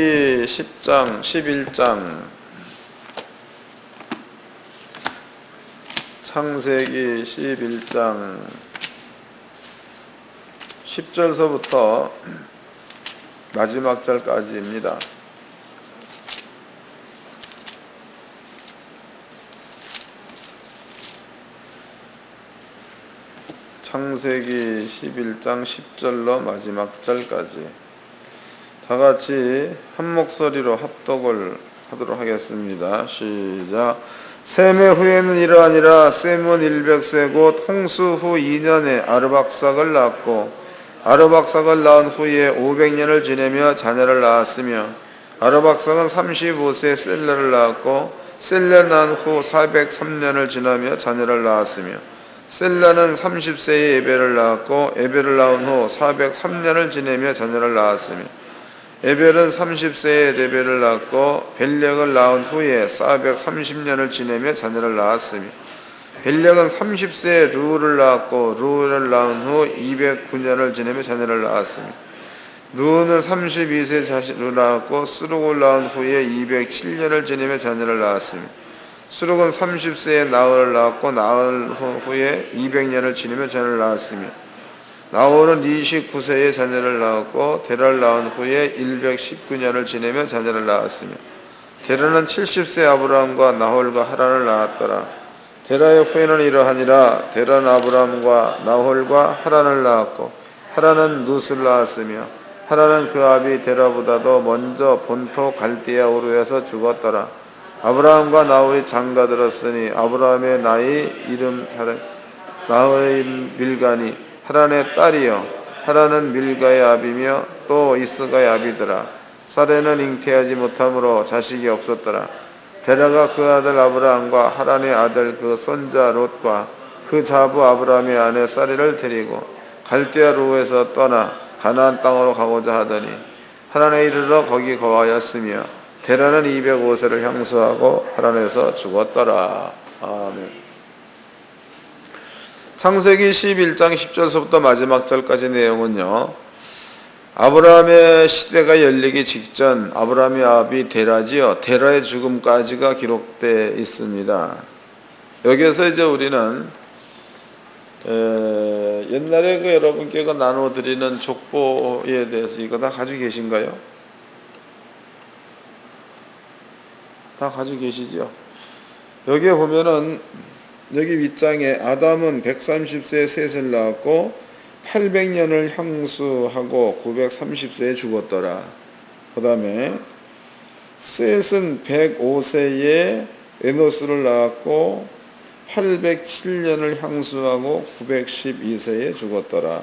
10장 11장 창세기 11장 10절서부터 마지막 절까지입니다. 창세기 11장 10절로 마지막 절까지 다 같이 한 목소리로 합독을 하도록 하겠습니다. 시작. 셈의 후에는 이러하니라. 셈은 100세 곧 홍수 후 2년에 아르박삭을 낳았고, 아르박삭을 낳은 후에 500년을 지내며 자녀를 낳았으며, 아르박삭은 35세에 셀레를 낳았고, 셀레 낳은 후 403년을 지나며 자녀를 낳았으며, 셀레는 30세에 에벨을 낳았고, 에벨을 낳은 후 403년을 지내며 자녀를 낳았으며, 에벨은 30세에 레벨을 낳았고, 벨렉을 낳은 후에 430년을 지내며 자녀를 낳았으며, 벨렉은 30세에 루를 낳았고, 루를 낳은 후 209년을 지내며 자녀를 낳았으며, 루는 32세에 자식을 낳았고, 스룩을 낳은 후에 207년을 지내며 자녀를 낳았으며, 스룩은 30세에 나홀을 낳았고, 나홀 후에 200년을 지내며 자녀를 낳았으며, 나홀은 29세에 자녀를 낳았고, 데라를 낳은 후에 119년을 지내며 자녀를 낳았으며, 데라는 70세 아브라함과 나홀과 하란을 낳았더라. 데라의 후에는 이러하니라. 데라는 아브라함과 나홀과 하란을 낳았고, 하란은 룻을 낳았으며, 하란은 그 아비 데라보다도 먼저 본토 갈대아 우르에서 죽었더라. 아브라함과 나홀이 장가들었으니 아브라함의 나이 이름 나홀의 밀가니 하란의 딸이요, 하란은 밀가의 아비며 또 이스가의 아비더라. 사레는 잉태하지 못하므로 자식이 없었더라. 데라가 그 아들 아브라함과 하란의 아들 그 손자 롯과 그 자부 아브라함의 아내 사레를 데리고 갈대아 루에서 떠나 가나안 땅으로 가고자 하더니 하란에 이르러 거기 거하였으며, 데라는 205세를 향수하고 하란에서 죽었더라. 아멘. 창세기 11장 10절서부터 마지막 절까지 내용은요, 아브라함의 시대가 열리기 직전 아브라함의 아비 데라지요, 데라의 죽음까지가 기록되어 있습니다. 여기에서 이제 우리는 옛날에 그 여러분께 나눠드리는 족보에 대해서 이거 다 가지고 계신가요? 다 가지고 계시죠? 여기에 보면은 여기 윗장에 아담은 130세에 셋을 낳았고 800년을 향수하고 930세에 죽었더라. 그 다음에 셋은 105세에 에노스를 낳았고 807년을 향수하고 912세에 죽었더라.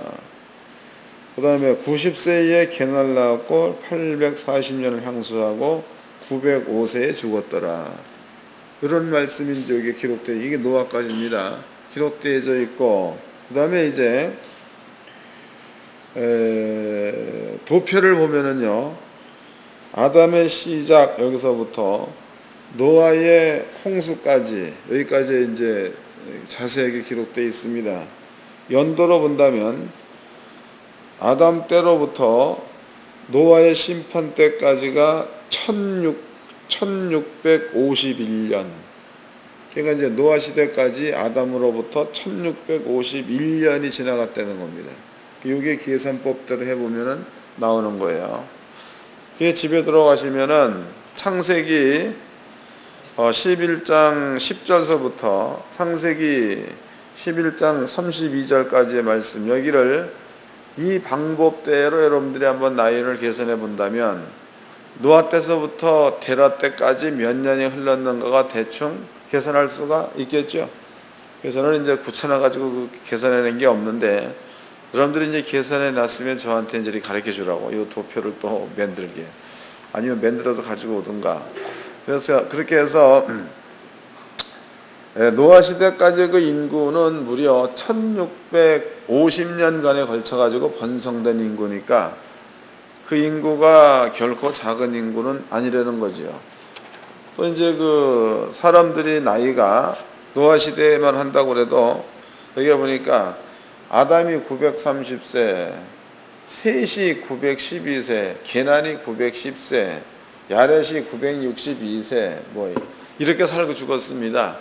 그 다음에 90세에 게날 낳았고 840년을 향수하고 905세에 죽었더라. 이런 말씀이 이제 여기 기록되어, 이게 노아까지입니다. 기록되어져 있고, 그 다음에 이제 도표를 보면은요, 아담의 시작 여기서부터 노아의 홍수까지 여기까지 이제 자세하게 기록되어 있습니다. 연도로 본다면 아담 때로부터 노아의 심판 때까지가 1651년. 그러니까 이제 노아 시대까지 아담으로부터 1651년이 지나갔다는 겁니다. 이게 계산법대로 해보면은 나오는 거예요. 그게 집에 들어가시면은 창세기 11장 10절서부터 창세기 11장 32절까지의 말씀, 여기를 이 방법대로 여러분들이 한번 나이를 계산해 본다면 노아 때서부터 데라 때까지 몇 년이 흘렀는가가 대충 계산할 수가 있겠죠. 계산을 이제 굳혀놔가지고 계산해낸 게 없는데, 여러분들이 이제 계산해 놨으면 저한테 이제 가르쳐 주라고, 이 도표를 또 만들게, 아니면 만들어서 가지고 오든가. 그래서 그렇게 해서 노아 시대까지 그 인구는 무려 1650년간에 걸쳐가지고 번성된 인구니까 그 인구가 결코 작은 인구는 아니라는 거죠. 또 이제 그 사람들이 나이가 노아 시대에만 한다고 해도 여기 보니까 아담이 930세, 셋이 912세, 개난이 910세, 야렛이 962세, 뭐 이렇게 살고 죽었습니다.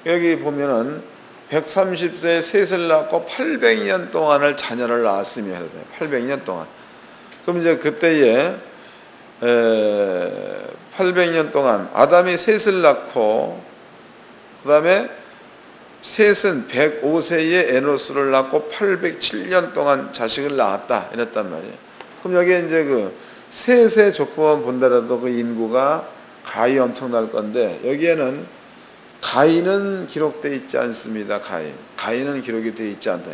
여기 보면은 130세에 셋을 낳고 800년 동안을 자녀를 낳았으며 800년 동안. 그럼 이제 그때에 800년 동안 아담이 셋을 낳고 그 다음에 셋은 105세에 에노스를 낳고 807년 동안 자식을 낳았다 이랬단 말이에요. 그럼 여기에 이제 그 셋의 족보만 본다라도 그 인구가 가히 엄청날 건데 여기에는 가인은 기록되어 있지 않습니다. 가인은 기록이 되어 있지 않다.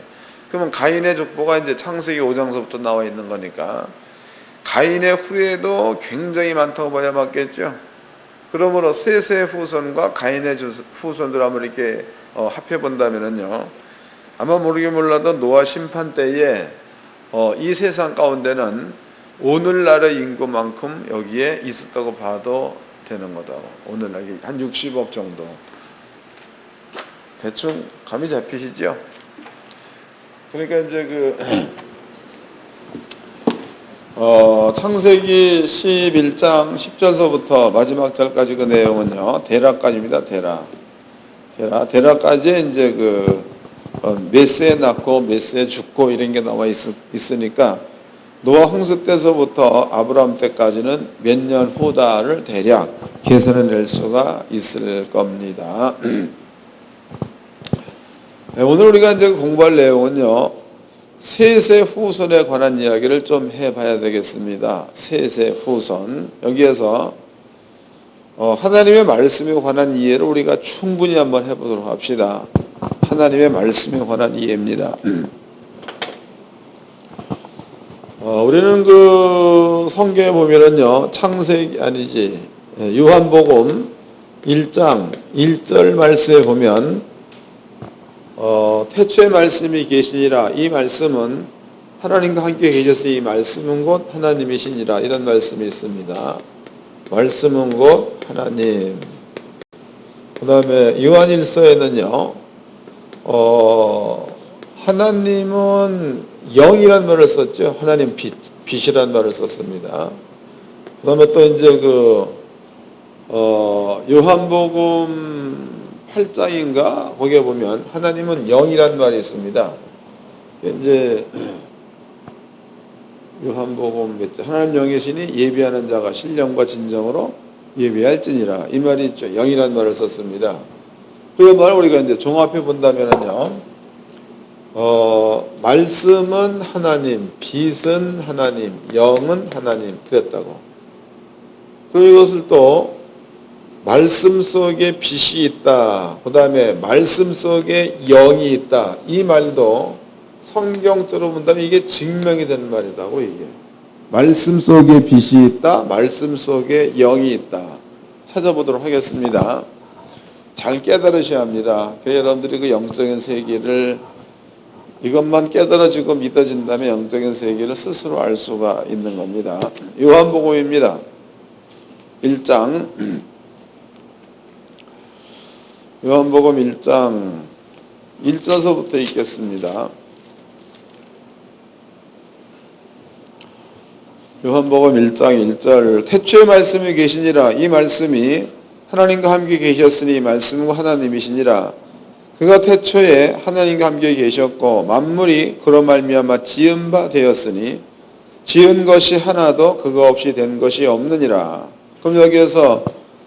그러면 가인의 족보가 이제 창세기 5장서부터 나와 있는 거니까 가인의 후예도 굉장히 많다고 봐야 맞겠죠. 그러므로 셋의 후손과 가인의 후손들 한번 이렇게 합해 본다면은요, 아마 모르긴 몰라도 노아 심판 때에 이 세상 가운데는 오늘날의 인구만큼 여기에 있었다고 봐도 되는 거다. 오늘날 한 60억 정도. 대충 감이 잡히시죠? 그러니까 이제 창세기 11장 10절서부터 마지막 절까지 그 내용은요, 데라까지입니다. 데라까지 이제 몇 세에 낳고 몇 세에 죽고 이런 게 나와 있으니까 노아 홍수 때서부터 아브라함 때까지는 몇 년 후다를 대략 계산해낼 수가 있을 겁니다. 오늘 우리가 이제 공부할 내용은요, 셋의 후손에 관한 이야기를 좀 해봐야 되겠습니다. 셋의 후손. 여기에서 하나님의 말씀에 관한 이해를 우리가 충분히 한번 해보도록 합시다. 하나님의 말씀에 관한 이해입니다. 우리는 그 성경에 보면은요, 요한복음 1장 1절 말씀에 보면 태초에 말씀이 계시니라. 이 말씀은 하나님과 함께 계셨으니 이 말씀은 곧 하나님이시니라. 이런 말씀이 있습니다. 말씀은 곧 하나님. 그 다음에 요한일서에는요, 하나님은 영이란 말을 썼죠. 하나님 빛이란 말을 썼습니다. 그 다음에 또 이제 요한복음 8장인가 거기에 보면 하나님은 영이란 말이 있습니다. 이제 요한복음 몇 장, 하나님 영이시니 예비하는 자가 신령과 진정으로 예비할지니라. 이 말이 있죠. 영이란 말을 썼습니다. 그 말을 우리가 이제 종합해 본다면은요, 말씀은 하나님, 빛은 하나님, 영은 하나님 그랬다고. 그리고 이것을 또 말씀 속에 빛이 있다. 그 다음에 말씀 속에 영이 있다. 이 말도 성경적으로 본다면 이게 증명이 되는 말이라고 이게. 말씀 속에 빛이 있다. 말씀 속에 영이 있다. 찾아보도록 하겠습니다. 잘 깨달으셔야 합니다. 그래야 여러분들이 그 영적인 세계를 이것만 깨달아지고 믿어진다면 영적인 세계를 스스로 알 수가 있는 겁니다. 요한복음입니다. 1장 요한복음 1장 1절서부터 읽겠습니다. 요한복음 1장 1절 태초에 말씀이 계시니라. 이 말씀이 하나님과 함께 계셨으니 이 말씀은 하나님이시니라. 그가 태초에 하나님과 함께 계셨고 만물이 그로 말미암아 지은 바 되었으니 지은 것이 하나도 그거 없이 된 것이 없느니라. 그럼 여기에서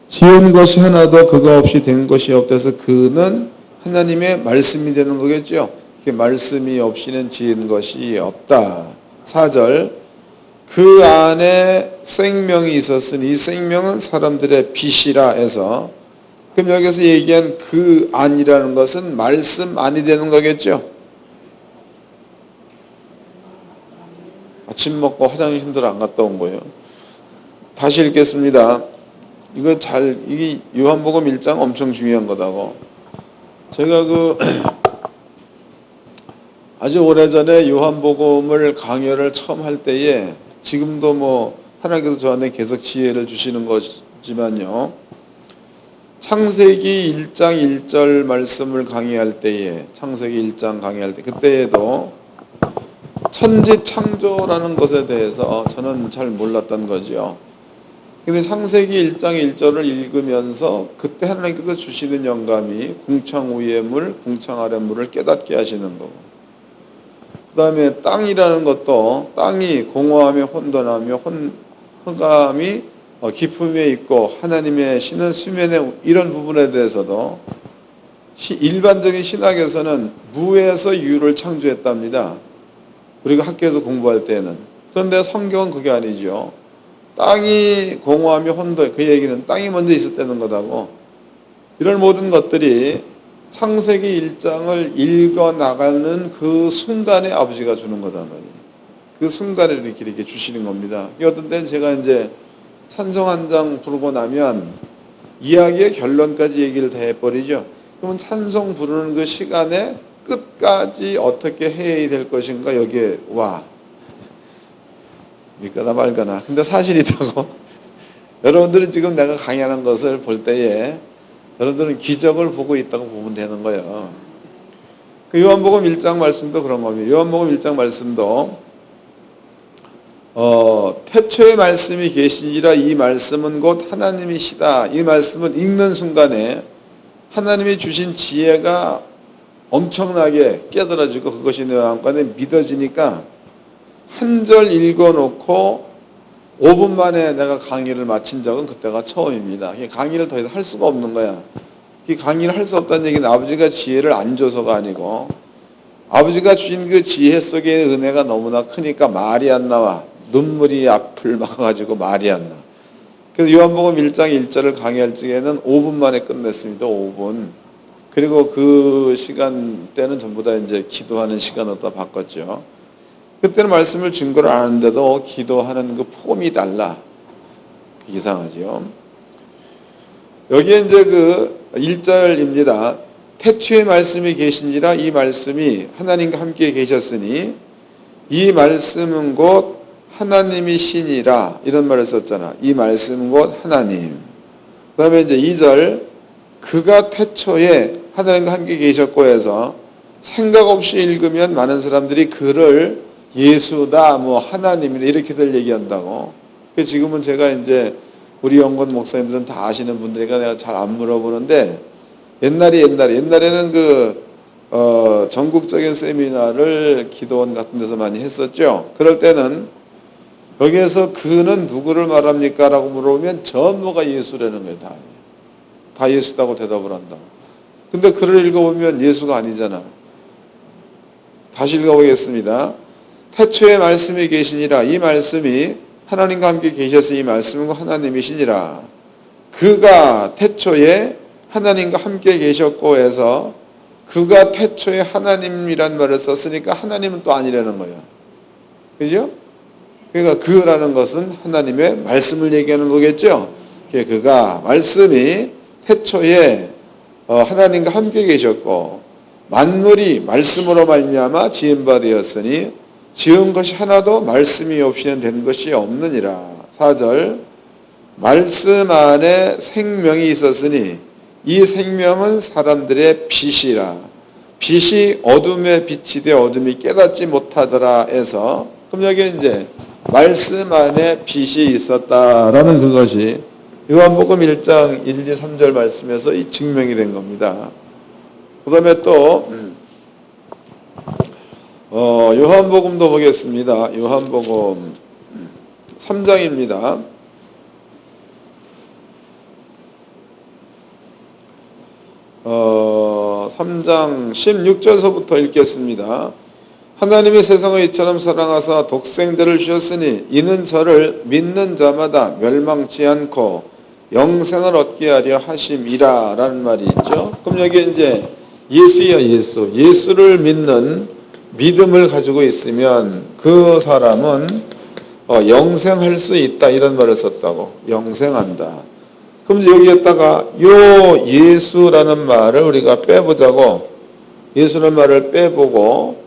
지은 것이 하나도 그거 없이 된 것이 없대서 그는 하나님의 말씀이 되는 거겠죠. 그 말씀이 없이는 지은 것이 없다. 4절 그 안에 생명이 있었으니 이 생명은 사람들의 빛이라 해서, 그럼 여기서 얘기한 그 안이라는 것은 말씀 안이 되는 거겠죠. 아침 먹고 화장실도 안 갔다 온 거예요. 다시 읽겠습니다. 이게 요한복음 1장 엄청 중요한 거다고. 제가 아주 오래전에 요한복음을 강연을 처음 할 때에, 지금도 하나님께서 저한테 계속 지혜를 주시는 거지만요, 창세기 1장 1절 말씀을 강의할 때에, 창세기 1장 강의할 때, 그때에도 천지 창조라는 것에 대해서 저는 잘 몰랐던 거죠. 근데 창세기 1장 1절을 읽으면서 그때 하나님께서 주시는 영감이 궁창 위의 물, 궁창 아래 물을 깨닫게 하시는 거고, 그 다음에 땅이라는 것도 땅이 공허하며 혼돈하며 흑암이 깊음에 있고 하나님의 신은 수면에, 이런 부분에 대해서도 일반적인 신학에서는 무에서 유를 창조했답니다. 우리가 학교에서 공부할 때는. 그런데 성경은 그게 아니죠. 땅이 공허하며 혼돈, 그 얘기는 땅이 먼저 있었다는 거다고. 이런 모든 것들이 창세기 1장을 읽어나가는 그 순간에 아버지가 주는 거단 말이에요. 그 순간에 이렇게 주시는 겁니다. 어떤 때는 제가 이제 찬송 한 장 부르고 나면 이야기의 결론까지 얘기를 다 해버리죠. 그러면 찬송 부르는 그 시간에 끝까지 어떻게 해야 될 것인가 여기에 와. 믿거나 말거나. 근데 사실이라고. 여러분들은 지금 내가 강의하는 것을 볼 때에 여러분들은 기적을 보고 있다고 보면 되는 거예요. 그 요한복음 1장 말씀도 그런 겁니다. 요한복음 1장 말씀도 태초에 말씀이 계시니라 이 말씀은 곧 하나님이시다. 이 말씀은 읽는 순간에 하나님이 주신 지혜가 엄청나게 깨달아지고 그것이 내 마음간에 믿어지니까 한 절 읽어놓고 5분 만에 내가 강의를 마친 적은 그때가 처음입니다. 강의를 더 이상 할 수가 없는 거야. 이 강의를 할 수 없다는 얘기는 아버지가 지혜를 안 줘서가 아니고 아버지가 주신 그 지혜 속의 은혜가 너무나 크니까 말이 안 나와. 눈물이 앞을 막아가지고 말이 안 나. 그래서 요한복음 1장 1절을 강의할 적에는 5분 만에 끝냈습니다. 5분. 그리고 그 시간대는 전부 다 이제 기도하는 시간으로 다 바꿨죠. 그때는 말씀을 증거를 아는데도 기도하는 그 폼이 달라. 이상하죠. 여기에 이제 그 1절입니다. 태초에 말씀이 계신지라 이 말씀이 하나님과 함께 계셨으니 이 말씀은 곧 하나님이시니라. 이런 말을 썼잖아. 이 말씀은 곧 하나님. 그 다음에 이제 2절 그가 태초에 하나님과 함께 계셨고 해서 생각 없이 읽으면 많은 사람들이 그를 예수다, 뭐 하나님이다 이렇게들 얘기한다고. 지금은 제가 이제 우리 영건 목사님들은 다 아시는 분들이니까 내가 잘 안 물어보는데 옛날에는 그 전국적인 세미나를 기도원 같은 데서 많이 했었죠. 그럴 때는 여기에서 그는 누구를 말합니까? 라고 물어보면 전부가 예수라는 거예요. 다 예수다고 대답을 한다고. 근데 글을 읽어보면 예수가 아니잖아. 다시 읽어보겠습니다. 태초에 말씀이 계시니라 이 말씀이 하나님과 함께 계셔서 이 말씀은 하나님이시니라. 그가 태초에 하나님과 함께 계셨고 해서 그가 태초에 하나님이란 말을 썼으니까 하나님은 또 아니라는 거예요. 그죠? 그러니까 그라는 것은 하나님의 말씀을 얘기하는 거겠죠. 그가 말씀이 태초에 하나님과 함께 계셨고 만물이 말씀으로 말미암아 지은 바 되었으니 지은 것이 하나도 말씀이 없이는 된 것이 없느니라. 4절 말씀 안에 생명이 있었으니 이 생명은 사람들의 빛이라. 빛이 어둠에 빛이 되어 어둠이 깨닫지 못하더라 해서 그럼 여기 이제 말씀 안에 빛이 있었다라는 그것이 요한복음 1장 1, 2, 3절 말씀에서 이 증명이 된 겁니다. 그 다음에 또 요한복음도 보겠습니다. 요한복음 3장입니다. 3장 16절서부터 읽겠습니다. 하나님이 세상을 이처럼 사랑하사 독생자를 주셨으니 이는 저를 믿는 자마다 멸망치 않고 영생을 얻게 하려 하심이라 라는 말이 있죠. 그럼 여기 이제 예수야 예수를 믿는 믿음을 가지고 있으면 그 사람은 영생할 수 있다 이런 말을 썼다고. 영생한다. 그럼 여기에다가 요 예수라는 말을 우리가 빼보자고. 예수라는 말을 빼보고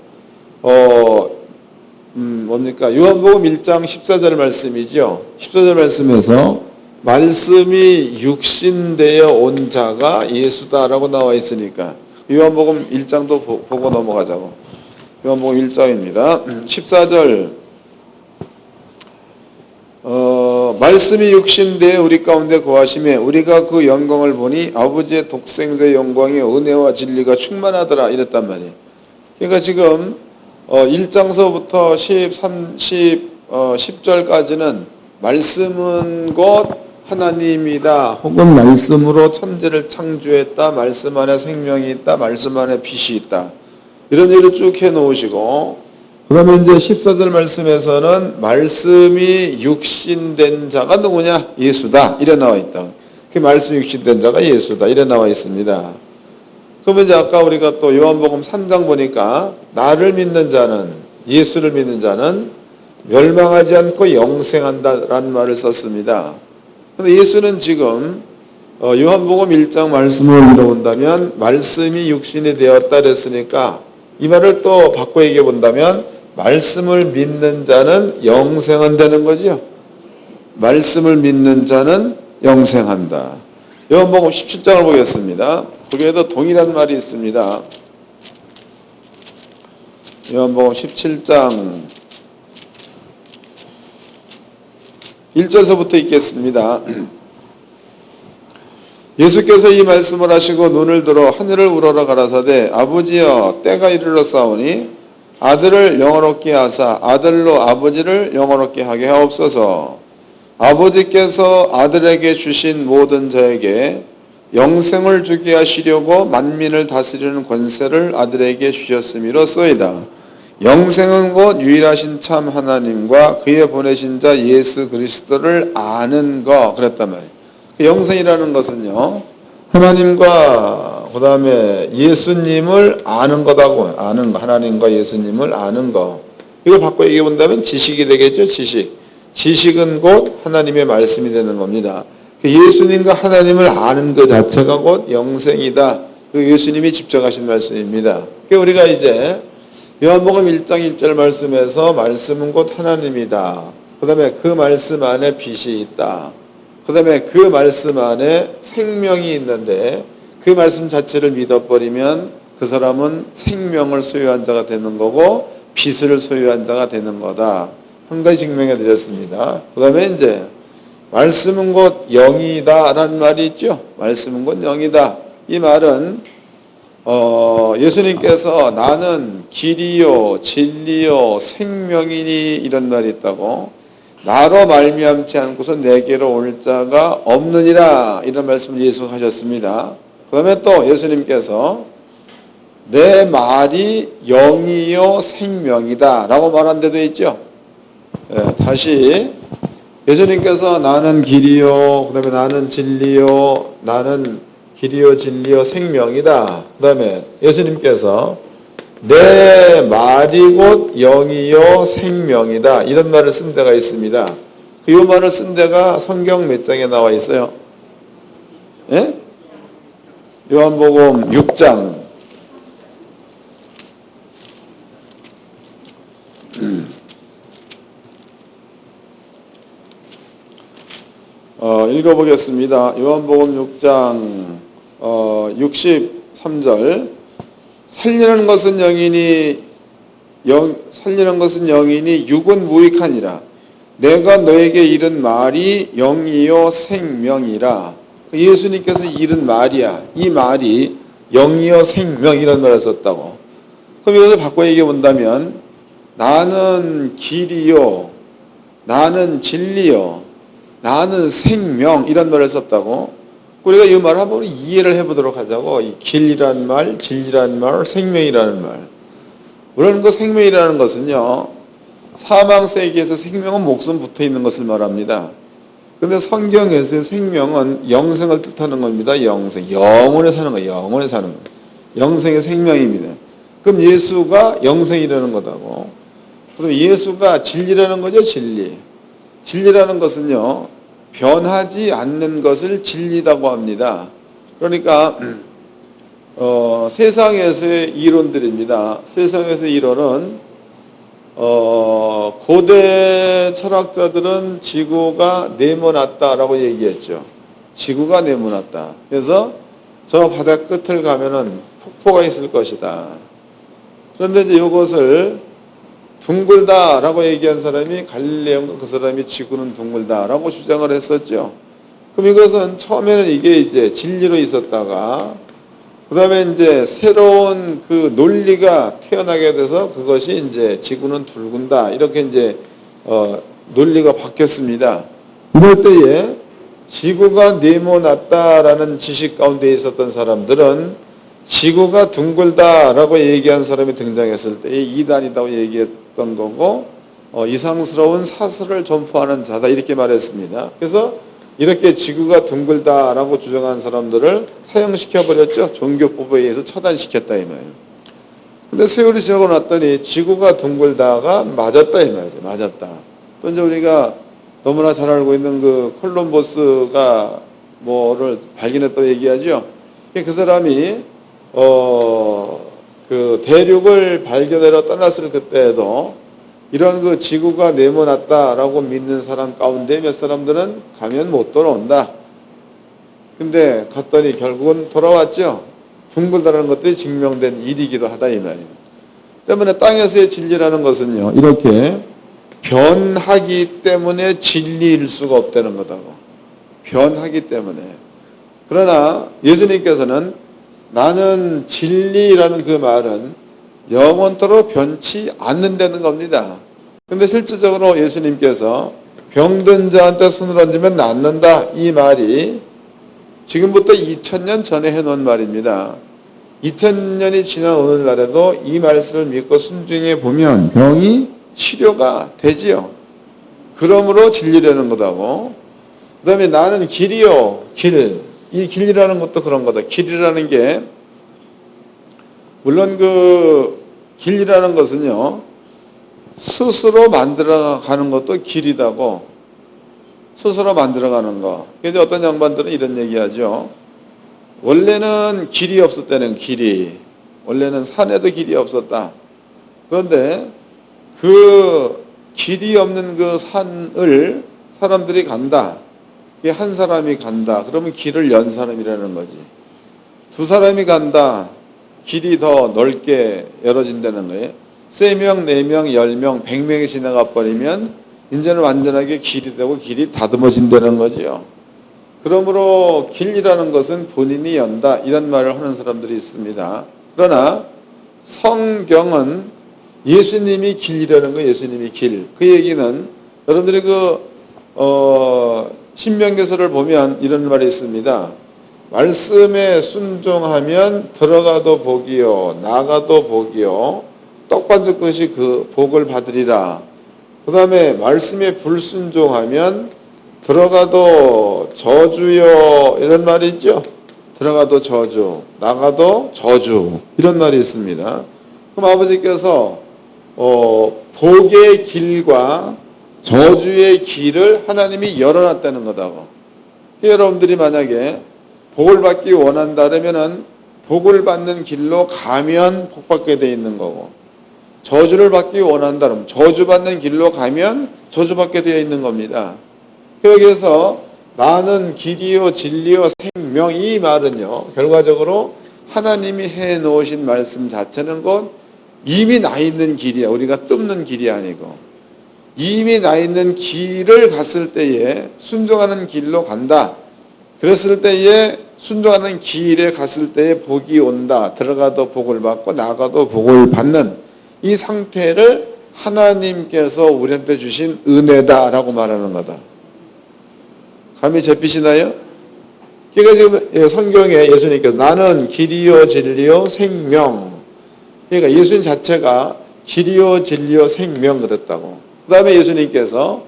뭡니까? 요한복음 1장 14절 말씀이죠. 14절 말씀에서 말씀이 육신되어 온 자가 예수다라고 나와 있으니까 요한복음 1장도 보고 넘어가자고. 요한복음 1장입니다. 14절 말씀이 육신되어 우리 가운데 거하심에 우리가 그 영광을 보니 아버지의 독생자의 영광에 은혜와 진리가 충만하더라 이랬단 말이에요. 그러니까 지금 1장서부터 10절까지는 말씀은 곧 하나님이다, 혹은 말씀으로 천지를 창조했다, 말씀 안에 생명이 있다, 말씀 안에 빛이 있다, 이런 얘기를 쭉 해놓으시고, 그 다음에 이제 14절 말씀에서는 말씀이 육신된 자가 누구냐? 예수다, 이래 나와 있다. 그 말씀이 육신된 자가 예수다, 이래 나와 있습니다. 그러면 이제 아까 우리가 또 요한복음 3장 보니까 나를 믿는 자는, 예수를 믿는 자는 멸망하지 않고 영생한다라는 말을 썼습니다. 그런데 예수는 지금 요한복음 1장 말씀을 읽어본다면 말씀이 육신이 되었다 그랬으니까 이 말을 또 바꿔 얘기해 본다면 말씀을 믿는 자는 영생한다는 거죠. 말씀을 믿는 자는 영생한다. 요한복음 17장을 보겠습니다. 거기에도 동일한 말이 있습니다. 요한복음 17장 1절서부터 읽겠습니다. 예수께서 이 말씀을 하시고 눈을 들어 하늘을 우러러 가라사대 아버지여 때가 이르렀사오니 아들을 영원롭게 하사 아들로 아버지를 영원롭게 하게 하옵소서. 아버지께서 아들에게 주신 모든 자에게 영생을 주게 하시려고 만민을 다스리는 권세를 아들에게 주셨음이로소이다. 영생은 곧 유일하신 참 하나님과 그의 보내신 자 예수 그리스도를 아는 거 그랬단 말이에요. 영생이라는 것은요, 하나님과 그 다음에 예수님을 아는 거다고, 아는 거, 하나님과 예수님을 아는 거. 이걸 바꿔 얘기해 본다면 지식이 되겠죠. 지식은 곧 하나님의 말씀이 되는 겁니다. 예수님과 하나님을 아는 것 자체가 곧 영생이다. 예수님이 직접 하신 말씀입니다. 그러니까 우리가 이제 요한복음 1장 1절 말씀에서 말씀은 곧 하나님이다. 그 다음에 그 말씀 안에 빛이 있다. 그 다음에 그 말씀 안에 생명이 있는데 그 말씀 자체를 믿어버리면 그 사람은 생명을 소유한 자가 되는 거고 빛을 소유한 자가 되는 거다. 한 가지 증명해 드렸습니다. 그 다음에 이제 말씀은 곧 영이다 라는 말이 있죠. 말씀은 곧 영이다. 이 말은 예수님께서 나는 길이요 진리요 생명이니 이런 말이 있다고, 나로 말미암지 않고서 내게로 올 자가 없느니라 이런 말씀을 예수 하셨습니다. 그 다음에 또 예수님께서 내 말이 영이요 생명이다 라고 말한 데도 있죠. 다시 예수님께서 나는 길이요, 그 다음에 나는 진리요, 나는 길이요 진리요 생명이다. 그 다음에 예수님께서 내 말이 곧 영이요 생명이다 이런 말을 쓴 데가 있습니다. 이 말을 쓴 데가 성경 몇 장에 나와 있어요? 예? 요한복음 6장 읽어보겠습니다. 요한복음 6장 63절 살리는 것은 영이니 육은 무익하니라. 내가 너에게 이른 말이 영이요 생명이라. 예수님께서 이른 말이야. 이 말이 영이요 생명이라는 말을 썼다고. 그럼 이것을 바꿔 얘기해 본다면 나는 길이요, 나는 진리요, 나는 생명 이런 말을 썼다고. 우리가 이 말을 한번 이해를 해보도록 하자고. 이 길이라는 말, 진리라는 말, 생명이라는 말. 우리는 그 생명이라는 것은요, 사망 세계에서 생명은 목숨 붙어 있는 것을 말합니다. 그런데 성경에서 생명은 영생을 뜻하는 겁니다. 영생, 영원히 사는 거예요. 영원히 사는 거예요. 영생의 생명입니다. 그럼 예수가 영생이라는 거다고. 그럼 예수가 진리라는 거죠. 진리라는 것은요, 변하지 않는 것을 진리라고 합니다. 그러니까 세상에서의 이론들입니다. 세상에서의 이론은 고대 철학자들은 지구가 네모났다라고 얘기했죠. 지구가 네모났다. 그래서 저 바다 끝을 가면은 폭포가 있을 것이다. 그런데 이제 이것을 둥글다라고 얘기한 사람이 갈릴레오인가 그 사람이 지구는 둥글다라고 주장을 했었죠. 그럼 이것은 처음에는 이게 이제 진리로 있었다가 그 다음에 이제 새로운 그 논리가 태어나게 돼서 그것이 이제 지구는 둥근다 이렇게 이제 논리가 바뀌었습니다. 이럴 때에 지구가 네모났다라는 지식 가운데 있었던 사람들은 지구가 둥글다라고 얘기한 사람이 등장했을 때 이단이라고 얘기했던 거고 이상스러운 사설을 전파하는 자다 이렇게 말했습니다. 그래서 이렇게 지구가 둥글다라고 주장한 사람들을 사형시켜버렸죠. 종교법에 의해서 처단시켰다 이 말이에요. 근데 세월이 지나고 났더니 지구가 둥글다가 맞았다 이 말이죠. 맞았다. 또 이제 우리가 너무나 잘 알고 있는 그 콜럼버스가 뭐를 발견했다고 얘기하죠. 그 사람이 그 대륙을 발견하러 떠났을 그때에도 이런 그 지구가 네모났다라고 믿는 사람 가운데 몇 사람들은 가면 못 돌아온다. 근데 갔더니 결국은 돌아왔죠. 둥글다라는 것들이 증명된 일이기도 하다 이 말입니다. 때문에 땅에서의 진리라는 것은요. 이렇게 변하기 때문에 진리일 수가 없다는 거다고. 변하기 때문에. 그러나 예수님께서는 나는 진리라는 그 말은 영원토록 변치 않는다는 겁니다. 근데 실질적으로 예수님께서 병든 자한테 손을 얹으면 낫는다 이 말이 지금부터 2000년 전에 해놓은 말입니다. 2000년이 지난 오늘날에도 이 말씀을 믿고 순종해 보면 병이 치료가 되지요. 그러므로 진리라는 거다고. 그 다음에 나는 길이요 길. 이 길이라는 것도 그런 거다. 길이라는 게 물론 그 길이라는 것은요 스스로 만들어가는 것도 길이다고. 스스로 만들어가는 거. 그래서 어떤 양반들은 이런 얘기하죠. 원래는 길이 없었다는 길이. 원래는 산에도 길이 없었다. 그런데 그 길이 없는 그 산을 사람들이 간다. 한 사람이 간다. 그러면 길을 연 사람이라는 거지. 두 사람이 간다. 길이 더 넓게 열어진다는 거예요. 3명, 4명, 10명, 100명이 지나가 버리면 이제는 완전하게 길이 되고 길이 다듬어진다는 거죠. 그러므로 길이라는 것은 본인이 연다. 이런 말을 하는 사람들이 있습니다. 그러나 성경은 예수님이 길이라는 거예요. 예수님이 길. 그 얘기는 여러분들이 신명기서를 보면 이런 말이 있습니다. 말씀에 순종하면 들어가도 복이요 나가도 복이요 떡반죽 것이 그 복을 받으리라. 그 다음에 말씀에 불순종하면 들어가도 저주요 이런 말이 있죠. 들어가도 저주 나가도 저주 이런 말이 있습니다. 그럼 아버지께서 복의 길과 저주의 길을 하나님이 열어놨다는 거다고. 여러분들이 만약에 복을 받기 원한다면은 복을 받는 길로 가면 복 받게 돼 있는 거고, 저주를 받기 원한다면 저주 받는 길로 가면 저주 받게 되어 있는 겁니다. 여기에서 나는 길이요 진리요 생명 이 말은요 결과적으로 하나님이 해 놓으신 말씀 자체는 곧 이미 나 있는 길이야. 우리가 뜯는 길이 아니고 이미 나 있는 길을 갔을 때에 순종하는 길로 간다. 그랬을 때에 순종하는 길에 갔을 때에 복이 온다. 들어가도 복을 받고 나가도 복을 받는 이 상태를 하나님께서 우리한테 주신 은혜다라고 말하는 거다. 감이 잡히시나요? 그러니까 지금 성경에 예수님께서 나는 길이요 진리요 생명. 그러니까 예수님 자체가 길이요 진리요 생명 그랬다고. 그 다음에 예수님께서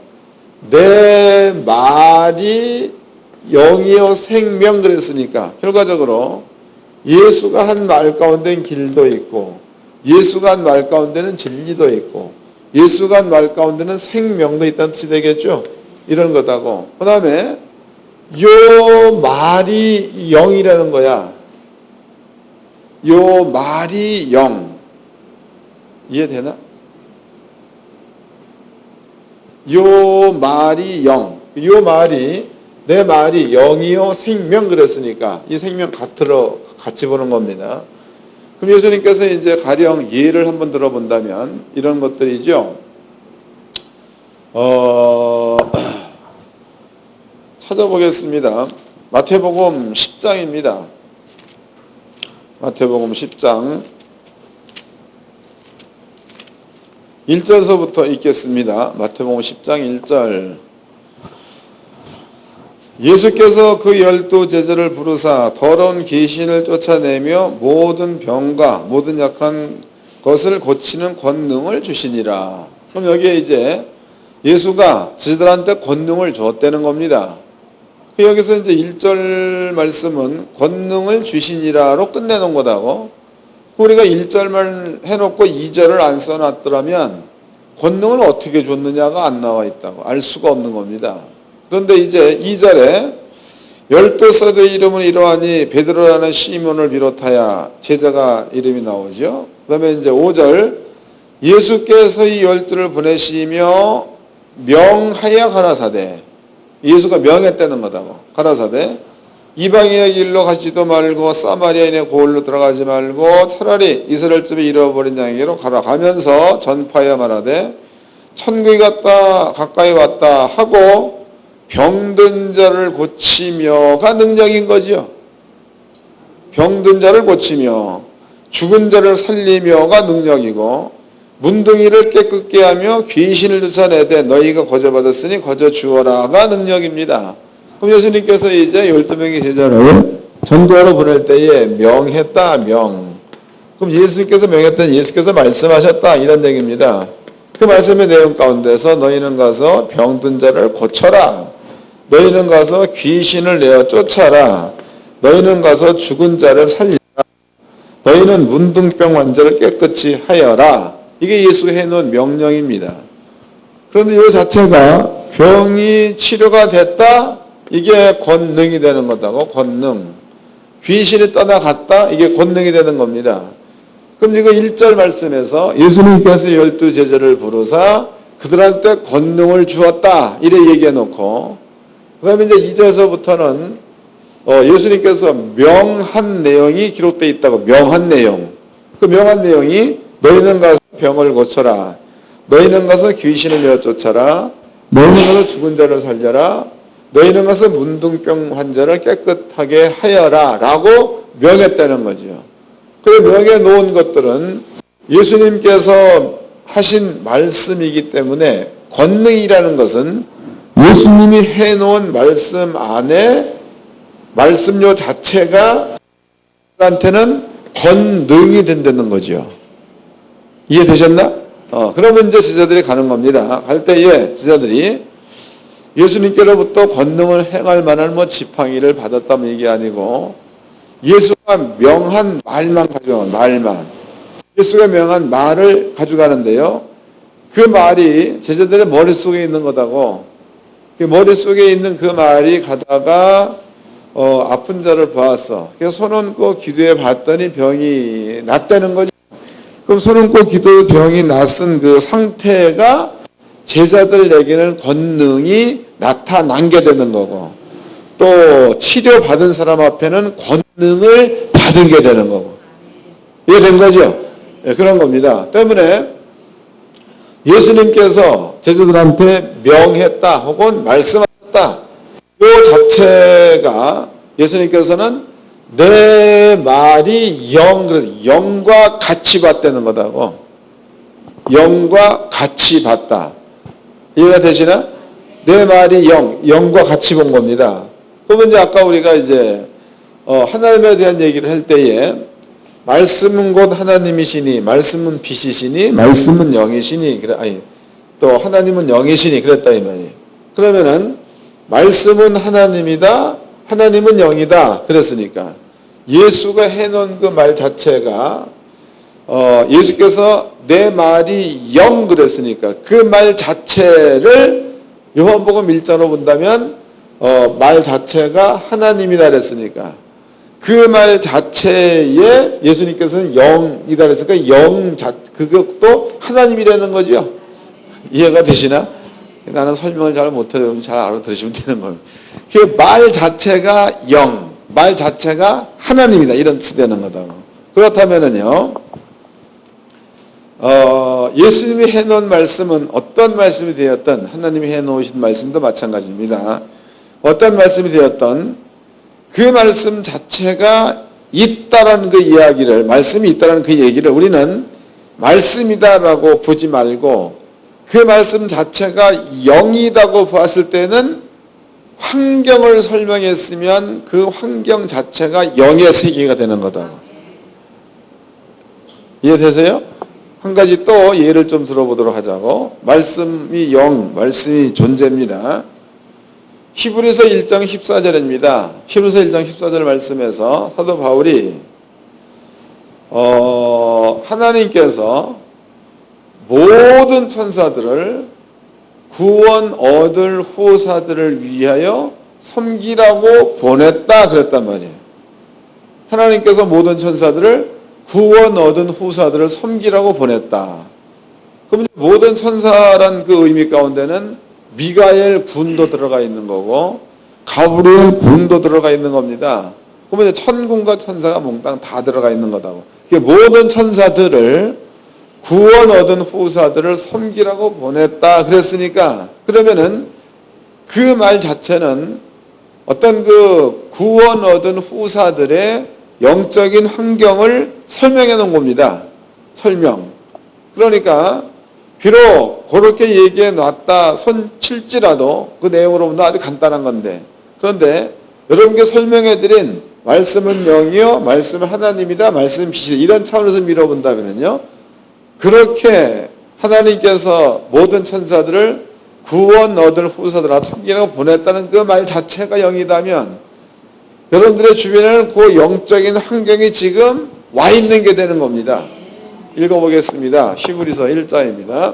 내 말이 영이요 생명 그랬으니까 결과적으로 예수가 한 말 가운데는 길도 있고 예수가 한 말 가운데는 진리도 있고 예수가 한 말 가운데는 생명도 있다는 뜻이 되겠죠. 이런 거다고. 그 다음에 요 말이 영이라는 거야. 요 말이 영. 이해되나? 요 말이 영. 요 말이 내 말이 영이요 생명 그랬으니까 이 생명 같이 보는 겁니다. 그럼 예수님께서 이제 가령 예를 한번 들어본다면 이런 것들이죠. 찾아보겠습니다. 마태복음 10장입니다. 마태복음 10장 1절서부터 읽겠습니다. 마태복음 10장 1절. 예수께서 그 12 제자를 부르사 더러운 귀신을 쫓아내며 모든 병과 모든 약한 것을 고치는 권능을 주시니라. 그럼 여기에 이제 예수가 제자들한테 권능을 줬다는 겁니다. 여기서 이제 1절 말씀은 권능을 주시니라로 끝내놓은 거다고. 우리가 1절만 해놓고 2절을 안 써놨더라면 권능을 어떻게 줬느냐가 안 나와 있다고 알 수가 없는 겁니다. 그런데 이제 2절에 12사도의 이름은 이러하니 베드로라는 시몬을 비롯하여 제자가 이름이 나오죠. 그 다음에 이제 5절 예수께서 이 12를 보내시며 명하여 가라사대. 예수가 명했다는 거다고. 가라사대 이방인의 길로 가지도 말고 사마리아인의 고을로 들어가지 말고 차라리 이스라엘집에 잃어버린 양에게로 가라. 가면서 전파하여 말하되 천국이 가까이 왔다 하고 병든 자를 고치며가 능력인 거죠. 병든 자를 고치며 죽은 자를 살리며가 능력이고 문둥이를 깨끗게 하며 귀신을 쫓아내되 너희가 거저받았으니 거저 주어라가 능력입니다. 그럼 예수님께서 이제 12명의 제자를 전도하러 보낼 때에 명했다, 명. 그럼 예수님께서 명했다는 예수께서 말씀하셨다 이런 얘기입니다. 그 말씀의 내용 가운데서 너희는 가서 병든 자를 고쳐라. 너희는 가서 귀신을 내어 쫓아라. 너희는 가서 죽은 자를 살리라. 너희는 문둥병 환자를 깨끗이 하여라. 이게 예수가 해놓은 명령입니다. 그런데 이 자체가 병이 치료가 됐다? 이게 권능이 되는 거다고. 권능. 귀신이 떠나갔다? 이게 권능이 되는 겁니다. 그럼 이거 1절 말씀에서 예수님께서 12 제자를 부르사 그들한테 권능을 주었다 이래 얘기해 놓고 그 다음에 이제 2절서부터는 예수님께서 명한 내용이 기록되어 있다고. 명한 내용. 그 명한 내용이 너희는 가서 병을 고쳐라. 너희는 가서 귀신을 내어 쫓아라. 너희는 가서 죽은 자를 살려라. 너희는 가서 문둥병 환자를 깨끗하게 하여라 라고 명했다는 거죠. 그 명해 놓은 것들은 예수님께서 하신 말씀이기 때문에 권능이라는 것은 예수님이 해놓은 말씀 안에 말씀료 자체가 한테는 권능이 된다는 거죠. 이해되셨나? 그러면 이제 제자들이 가는 겁니다. 갈 때에 제자들이 예수님께로부터 권능을 행할 만한 지팡이를 받았다는 얘기 아니고 예수가 명한 말만 가져가는 말만. 예수가 명한 말을 가져가는데요. 그 말이 제자들의 머릿속에 있는 거다고. 그 머릿속에 있는 그 말이 가다가 아픈 자를 보았어. 그래서 손 얹고 기도해 봤더니 병이 낫다는 거죠. 그럼 손 얹고 기도해 병이 낫은 그 상태가 제자들에게는 권능이 나타난 게 되는 거고 또 치료받은 사람 앞에는 권능을 받은 게 되는 거고 이해된 거죠? 네, 그런 겁니다. 때문에 예수님께서 제자들한테 명했다 혹은 말씀하셨다 이 자체가 예수님께서는 내 말이 그래서 영과 같이 봤다는 거다고. 영과 같이 봤다. 이해가 되시나? 내 말이 영과 같이 본 겁니다. 그러면 이제 아까 우리가 이제 하나님에 대한 얘기를 할 때에 말씀은 곧 하나님이시니, 말씀은 빛이시니, 말씀은 영이시니, 또 하나님은 영이시니 그랬다 이 말이에요. 그러면은 말씀은 하나님이다, 하나님은 영이다 그랬으니까 예수가 해놓은 그 말 자체가 예수께서 내 말이 영 그랬으니까 그 말 자체를 요한복음 1장으로 본다면 말 자체가 하나님이다 그랬으니까 그 말 자체에 예수님께서는 영이다 그랬으니까 그것도 하나님이라는 거죠. 이해가 되시나? 나는 설명을 잘 못해도 잘 알아들으시면 되는 겁니다. 그 말 자체가 말 자체가 하나님이다 이런 뜻이 되는 거다. 그렇다면은요, 예수님이 해놓은 말씀은 어떤 말씀이 되었던, 하나님이 해놓으신 말씀도 마찬가지입니다. 어떤 말씀이 되었던 그 말씀 자체가 있다라는 그 이야기를, 말씀이 있다라는 그 얘기를 우리는 말씀이다라고 보지 말고 그 말씀 자체가 영이다고 보았을 때는 환경을 설명했으면 그 환경 자체가 영의 세계가 되는 거다. 이해되세요? 한 가지 또 예를 좀 들어보도록 하자고. 말씀이 영, 말씀이 존재입니다. 히브리서 1장 14절입니다. 히브리서 1장 14절 말씀에서 사도 바울이 하나님께서 모든 천사들을 구원 얻을 후사들을 위하여 섬기라고 보냈다 그랬단 말이에요. 하나님께서 모든 천사들을 구원 얻은 후사들을 섬기라고 보냈다. 그럼 모든 천사란 그 의미 가운데는 미가엘 군도 들어가 있는 거고 가브리엘 군도 들어가 있는 겁니다. 그러면 천군과 천사가 몽땅 다 들어가 있는 거다고. 모든 천사들을 구원 얻은 후사들을 섬기라고 보냈다 그랬으니까, 그러면은 그 말 자체는 어떤 그 구원 얻은 후사들의 영적인 환경을 설명해 놓은 겁니다. 설명. 그러니까 비록 그렇게 얘기해 놨다 손 칠지라도 그 내용으로 보면 아주 간단한 건데, 그런데 여러분께 설명해 드린 말씀은 영이요, 말씀은 하나님이다, 말씀은 빛이다, 이런 차원에서 밀어본다면요, 그렇게 하나님께서 모든 천사들을 구원 얻을 후사들아 섬기라고 보냈다는 그 말 자체가 영이다면 여러분들의 주변에는 그 영적인 환경이 지금 와 있는 게 되는 겁니다. 읽어보겠습니다. 히브리서 1장입니다.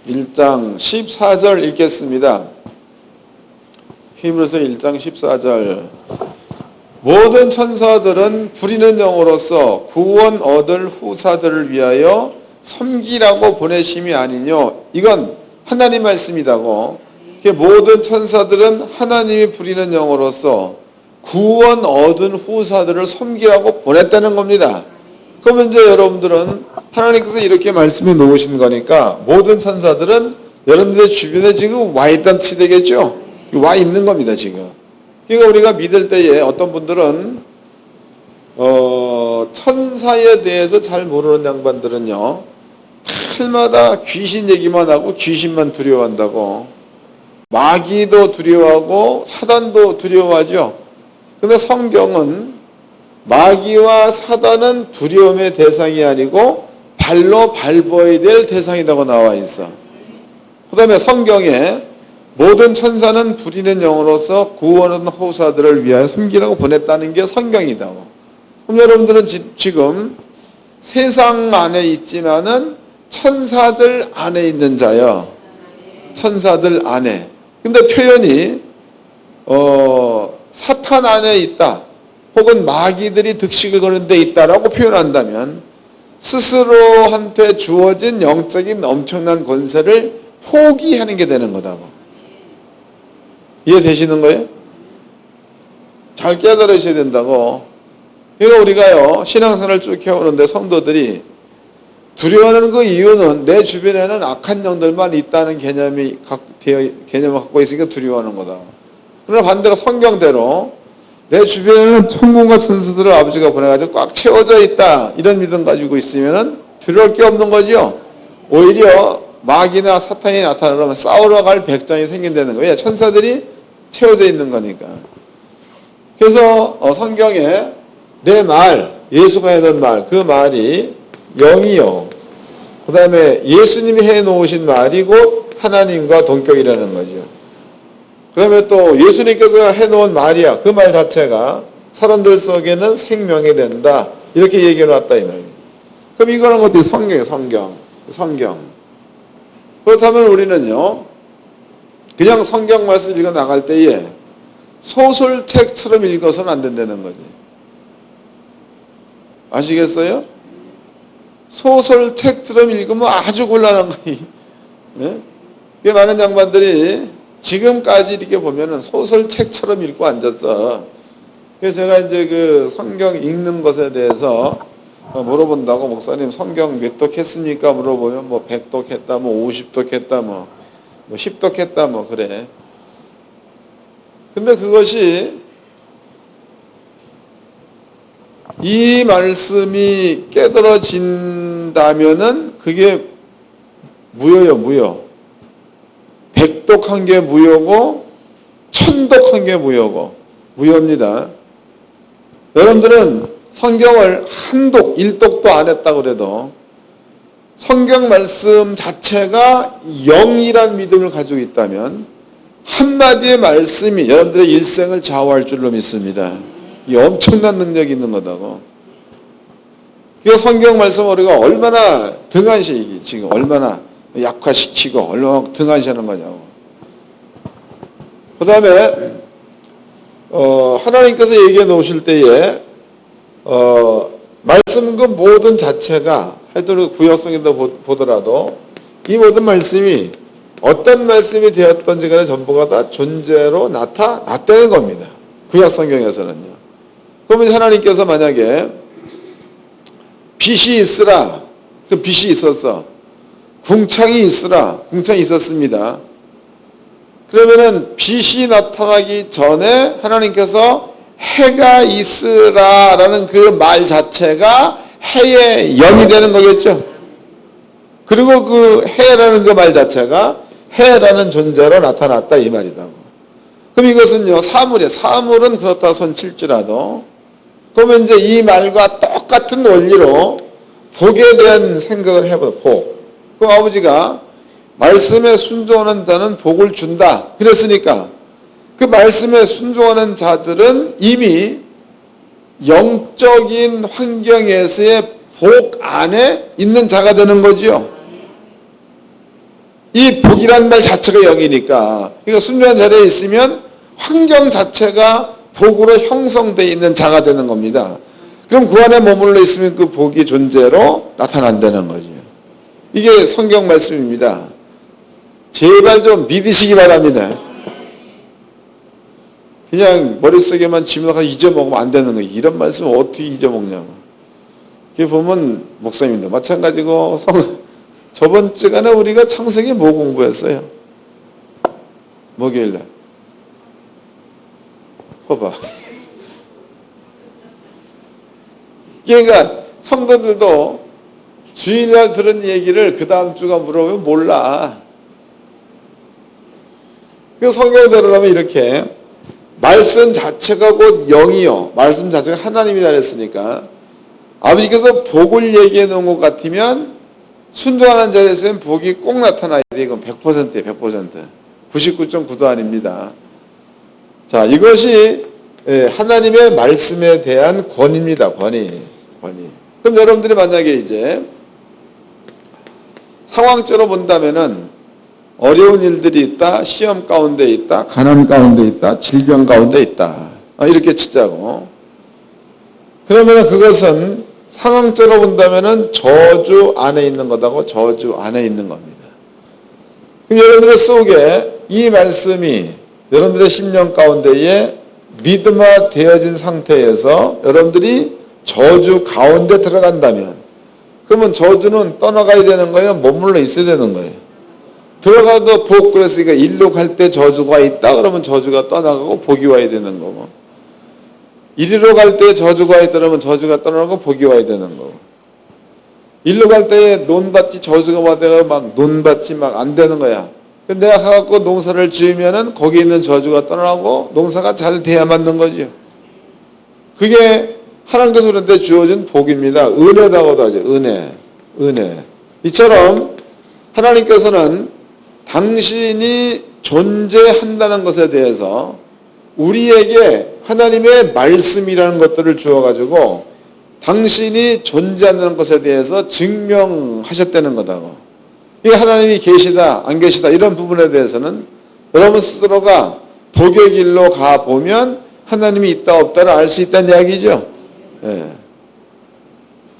1장 14절 읽겠습니다. 히브리서 1장 14절. 모든 천사들은 부리는 영으로서 구원 얻을 후사들을 위하여 섬기라고 보내심이 아니뇨. 이건 하나님 말씀이다고. 모든 천사들은 하나님이 부리는 영으로서 구원 얻은 후사들을 섬기라고 보냈다는 겁니다. 그러면 이제 여러분들은 하나님께서 이렇게 말씀해 놓으신 거니까 모든 천사들은 여러분들의 주변에 지금 와 있다는 뜻이 되겠죠? 와 있는 겁니다, 지금. 그러니까 우리가 믿을 때에 어떤 분들은 천사에 대해서 잘 모르는 양반들은요, 날마다 귀신 얘기만 하고 귀신만 두려워한다고. 마귀도 두려워하고 사단도 두려워하죠. 근데 성경은 마귀와 사단은 두려움의 대상이 아니고 발로 밟아야 될 대상이라고 나와 있어. 그 다음에 성경에 모든 천사는 부리는 영으로서 구원하는 후사들을 위하여 섬기라고 보냈다는 게 성경이다고. 그럼 여러분들은 지금 세상 안에 있지만은 천사들 안에 있는 자요. 천사들 안에. 근데 표현이 사탄 안에 있다, 혹은 마귀들이 득식을 거는 데 있다라고 표현한다면 스스로한테 주어진 영적인 엄청난 권세를 포기하는 게 되는 거다고. 이해되시는 거예요? 잘 깨달으셔야 된다고. 그러니까 우리가요, 신앙생활을 쭉 해오는데 성도들이 두려워하는 그 이유는 내 주변에는 악한 영들만 있다는 개념을 갖고 있으니까 두려워하는 거다. 그러나 반대로 성경대로 내 주변에는 천군과 천사들을 아버지가 보내가지고 꽉 채워져 있다, 이런 믿음 가지고 있으면 두려울 게 없는 거죠. 오히려 마귀나 사탄이 나타나면 싸우러 갈 백성이 생긴다는 거예요. 천사들이 채워져 있는 거니까. 그래서 성경에 내 말, 예수가 해놓은 말, 그 말이 영이요, 그 다음에 예수님이 해놓으신 말이 곧 하나님과 동격이라는 거죠. 그 다음에 또 예수님께서 해놓은 말이야, 그 말 자체가 사람들 속에는 생명이 된다, 이렇게 얘기해놨다 이 말이에요. 그럼 이거는 어떻게 성경이에요? 성경. 그렇다면 우리는요, 그냥 성경 말씀 읽어 나갈 때에 소설책처럼 읽어서는 안 된다는 거지. 아시겠어요? 소설책처럼 읽으면 아주 곤란한 거예요. 네? 많은 양반들이 지금까지 이렇게 보면은 소설책처럼 읽고 앉았어. 그래서 제가 이제 그 성경 읽는 것에 대해서 물어본다고, 목사님 성경 몇 독 했습니까? 물어보면 뭐 100독 했다, 뭐 50독 했다, 뭐 10독 했다, 뭐 그래. 근데 그것이 이 말씀이 깨달아진다면은 그게 무효요, 무효. 100독한 게 무효고 1000독한 게 무효고 무효입니다. 여러분들은 성경을 한독, 1독도 안 했다고 그래도 성경 말씀 자체가 영이란 믿음을 가지고 있다면 한마디의 말씀이 여러분들의 일생을 좌우할 줄로 믿습니다. 이 엄청난 능력이 있는 거다고. 이 성경 말씀을 우리가 얼마나 등한시, 지금 얼마나 약화시키고 얼마나 등한시하는 거냐고. 그 다음에 하나님께서 얘기해 놓으실 때에 말씀 그 모든 자체가 하여튼 구약성에도 보더라도 이 모든 말씀이 어떤 말씀이 되었던지 간에 전부가 다 존재로 나타났다는 겁니다. 구약성경에서는요. 그러면 하나님께서 만약에 빛이 있으라, 그 빛이 있었어. 궁창이 있으라, 궁창이 있었습니다. 그러면은 빛이 나타나기 전에 하나님께서 해가 있으라라는 그 말 자체가 해의 영이 되는 거겠죠. 그리고 그 해라는 그 말 자체가 해라는 존재로 나타났다 이 말이다. 그럼 이것은요, 사물은 그렇다 손칠지라도 그러면 이제 이 말과 똑같은 원리로 복에 대한 생각을 해봐요. 복. 그 아버지가 말씀에 순종하는 자는 복을 준다 그랬으니까 그 말씀에 순종하는 자들은 이미 영적인 환경에서의 복 안에 있는 자가 되는 거죠. 이 복이라는 말 자체가 영이니까 그러니까 순종한 자리에 있으면 환경 자체가 복으로 형성되어 있는 자가 되는 겁니다. 그럼 그 안에 머물러 있으면 그 복이 존재로 나타난다는 거죠. 이게 성경 말씀입니다. 제발 좀 믿으시기 바랍니다. 그냥 머릿속에만 집어넣어서 잊어먹으면 안 되는 거예요. 이런 말씀을 어떻게 잊어먹냐고. 이게 보면 목사님도 마찬가지고 저번 주간에 우리가 창세기 뭐 공부했어요? 목요일날. 봐봐. 그러니까 성도들도 주일날 들은 얘기를 그 다음 주가 물어보면 몰라. 그 성경대로라면 이렇게 말씀 자체가 곧 영이요. 말씀 자체가 하나님이라 그랬으니까 아버지께서 복을 얘기해 놓은 것 같으면 순종하는 자리에서는 복이 꼭 나타나야 돼. 이건 100%예요. 100%. 99.9도 아닙니다. 자, 이것이 하나님의 말씀에 대한 권위입니다. 권위. 그럼 여러분들이 만약에 이제 상황적으로 본다면은 어려운 일들이 있다, 시험 가운데 있다, 가난 가운데 있다, 질병 가운데 있다. 이렇게 치자고. 그러면 그것은 상황적으로 본다면은 저주 안에 있는 거다고, 저주 안에 있는 겁니다. 그럼 여러분들 속에 이 말씀이 여러분들의 심령 가운데에 믿음화 되어진 상태에서 여러분들이 저주 가운데 들어간다면 그러면 저주는 떠나가야 되는 거예요? 머물러 있어야 되는 거예요? 들어가도 복, 그랬으니까 일로 갈 때 저주가 있다 그러면 저주가 떠나가고 복이 와야 되는 거고, 이리로 갈 때 저주가 있다 그러면 저주가 떠나가고 복이 와야 되는 거고, 일로 갈 때 논밭이 저주가 와대가 막 논밭이 막 안 되는 거야. 내가 가갖고 농사를 지으면은 거기 있는 저주가 떠나고 농사가 잘 돼야 맞는 거죠. 그게 하나님께서 우리한테 주어진 복입니다. 은혜라고도 하죠. 은혜. 이처럼 하나님께서는 당신이 존재한다는 것에 대해서 우리에게 하나님의 말씀이라는 것들을 주어가지고 당신이 존재한다는 것에 대해서 증명하셨다는 거다고. 이 하나님이 계시다 안 계시다 이런 부분에 대해서는 여러분 스스로가 복의 길로 가보면 하나님이 있다 없다를 알 수 있다는 이야기죠. 예.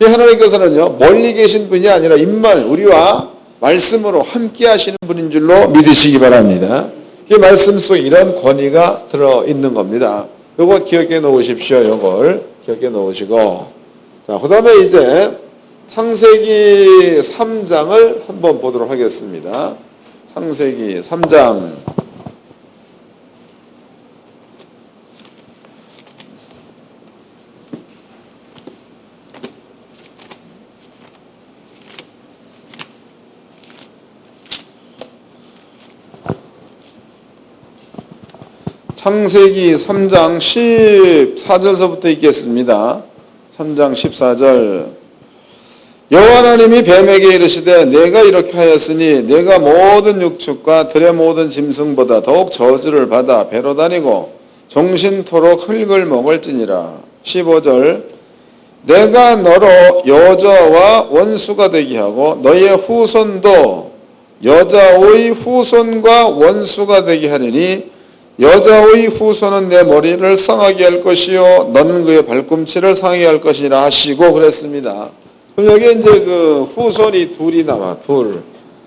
이 하나님께서는요 멀리 계신 분이 아니라 임만 우리와 말씀으로 함께 하시는 분인 줄로 믿으시기 바랍니다. 이 말씀 속에 이런 권위가 들어있는 겁니다. 요거 기억해 놓으십시오. 요걸 기억해 놓으시고. 자, 그 다음에 이제 창세기 3장을 한번 보도록 하겠습니다. 창세기 3장. 창세기 3장 14절서부터 읽겠습니다. 3장 14절. 여호와 하나님이 뱀에게 이르시되 내가 이렇게 하였으니 내가 모든 육축과 들의 모든 짐승보다 더욱 저주를 받아 배로 다니고 종신토록 흙을 먹을지니라. 15절. 내가 너로 여자와 원수가 되게 하고 너의 후손도 여자의 후손과 원수가 되게 하리니 여자의 후손은 내 머리를 상하게 할 것이요 너는 그의 발꿈치를 상하게 할 것이라 하시고 그랬습니다. 그럼 여기 이제 그 후손이 둘이 나와. 둘.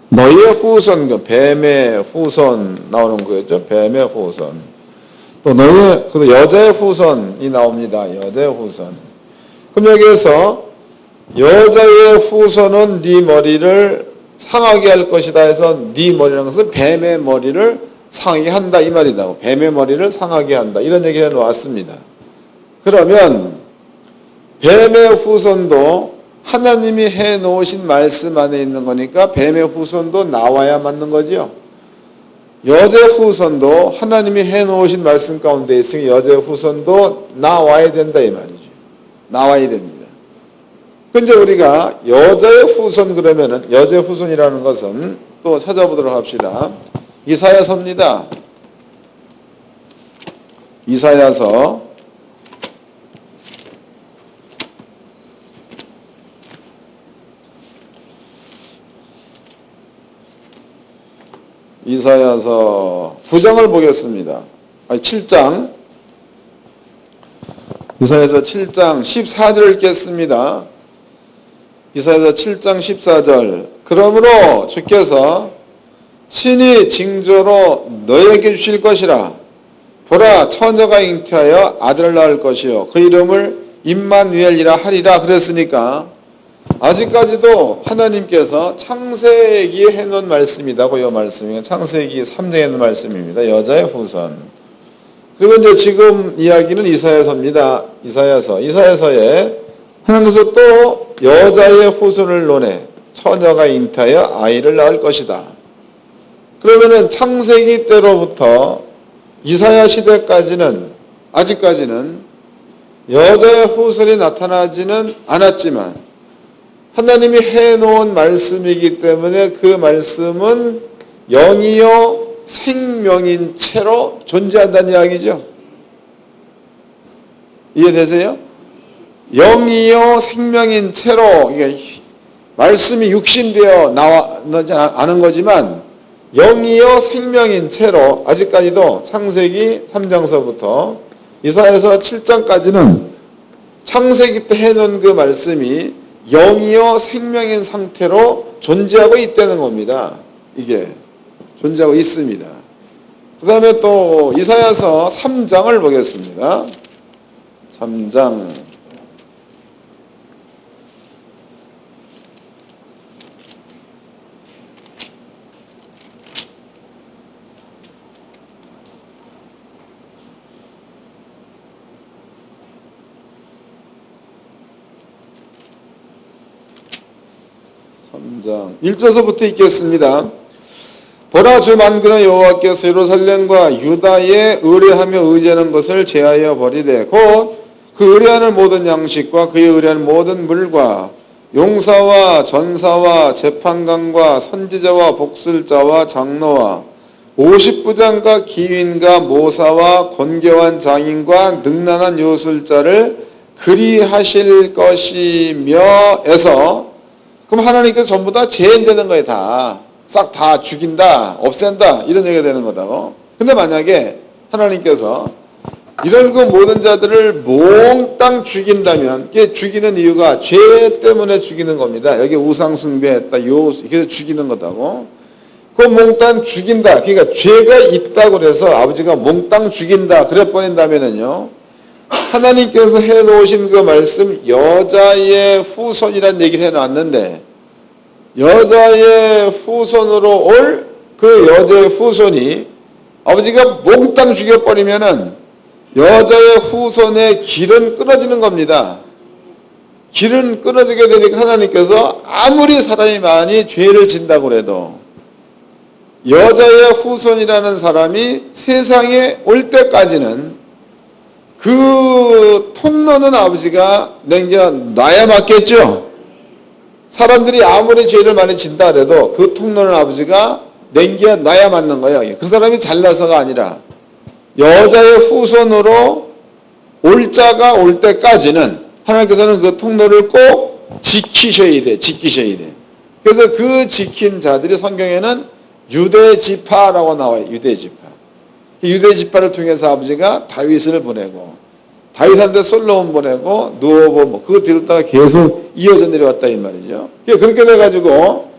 너의 후손, 그 뱀의 후손 나오는 거였죠. 뱀의 후손. 또 너의 그 여자의 후손이 나옵니다. 여자의 후손. 그럼 여기에서 여자의 후손은 네 머리를 상하게 할 것이다 해서 네 머리라는 것은 뱀의 머리를 상하게 한다 이 말이다. 뱀의 머리를 상하게 한다. 이런 얘기를 해놓았습니다. 그러면 뱀의 후손도 하나님이 해놓으신 말씀 안에 있는 거니까 뱀의 후손도 나와야 맞는 거죠. 여자의 후손도 하나님이 해놓으신 말씀 가운데 있으니 여자의 후손도 나와야 된다 이 말이죠. 나와야 됩니다. 근데 우리가 여자의 후손 그러면은 여자의 후손이라는 것은 또 찾아보도록 합시다. 이사야서입니다. 이사야서 9장을 보겠습니다. 아니 7장. 이사야서 7장 14절을 읽겠습니다. 이사야서 7장 14절. 그러므로 주께서 친히 징조로 너에게 주실 것이라. 보라 처녀가 잉태하여 아들을 낳을 것이요 그 이름을 임마누엘이라 하리라 그랬으니까 아직까지도 하나님께서 창세기에 해놓은 말씀이다고 이 말씀이 창세기 3장에 있는 말씀입니다. 여자의 후손. 그리고 이제 지금 이야기는 이사야서입니다. 이사야서에 하나님께서 또 여자의 후손을 논해 처녀가 잉태하여 아이를 낳을 것이다. 그러면은 창세기 때로부터 이사야 시대까지는 아직까지는 여자의 후손이 나타나지는 않았지만 하나님이 해놓은 말씀이기 때문에 그 말씀은 영이요 생명인 채로 존재한다는 이야기죠. 이해되세요? 영이요 생명인 채로 말씀이 육신되어 나오지 않은 거지만 영이요 생명인 채로 아직까지도 창세기 3장서부터 이사야서 7장까지는 창세기 때 해놓은 그 말씀이 영이요 생명인 상태로 존재하고 있다는 겁니다. 이게 존재하고 있습니다. 그 다음에 또 이사야서 3장을 보겠습니다. 3장 3장 1절서부터 읽겠습니다. 보라 주 만군의 여호와께서 예루살렘과 유다에 의뢰하며 의지하는 것을 제하여 버리되 곧 그 의뢰하는 모든 양식과 그의 의뢰하는 모든 물과 용사와 전사와 재판관과 선지자와 복술자와 장로와 50부장과 기윈과 모사와 권교한 장인과 능란한 요술자를 그리하실 것이며 에서 그럼 하나님께서 전부 다 제한되는 거예요. 싹 다 죽인다, 없앤다 이런 얘기가 되는 거다고. 근데 만약에 하나님께서 이런 그 모든 자들을 몽땅 죽인다면 이게 죽이는 이유가 죄 때문에 죽이는 겁니다. 여기 우상 숭배했다, 그래서 죽이는 거다고. 그 몽땅 죽인다. 그러니까 죄가 있다고 그래서 아버지가 몽땅 죽인다. 그래 버린다면은요. 하나님께서 해놓으신 그 말씀 여자의 후손이라는 얘기를 해놨는데 여자의 후손으로 올 그 여자의 후손이 아버지가 몽땅 죽여버리면은 여자의 후손의 길은 끊어지는 겁니다. 길은 끊어지게 되니까 하나님께서 아무리 사람이 많이 죄를 진다고 해도 여자의 후손이라는 사람이 세상에 올 때까지는 그 통로는 아버지가 남겨놔야 맞겠죠. 사람들이 아무리 죄를 많이 진다 해도 그 통로는 아버지가 남겨놔야 맞는 거예요. 그 사람이 잘나서가 아니라 여자의 후손으로 올 자가 올 때까지는 하나님께서는 그 통로를 꼭 지키셔야 돼. 그래서 그 지킨 자들이 성경에는 유대지파라고 나와요. 유대지파. 유대지파를 통해서 아버지가 다윗을 보내고 다윗한테 솔로몬 보내고 누워보 그 뒤로다가 계속 이어져 내려왔다 이 말이죠. 그렇게 돼가지고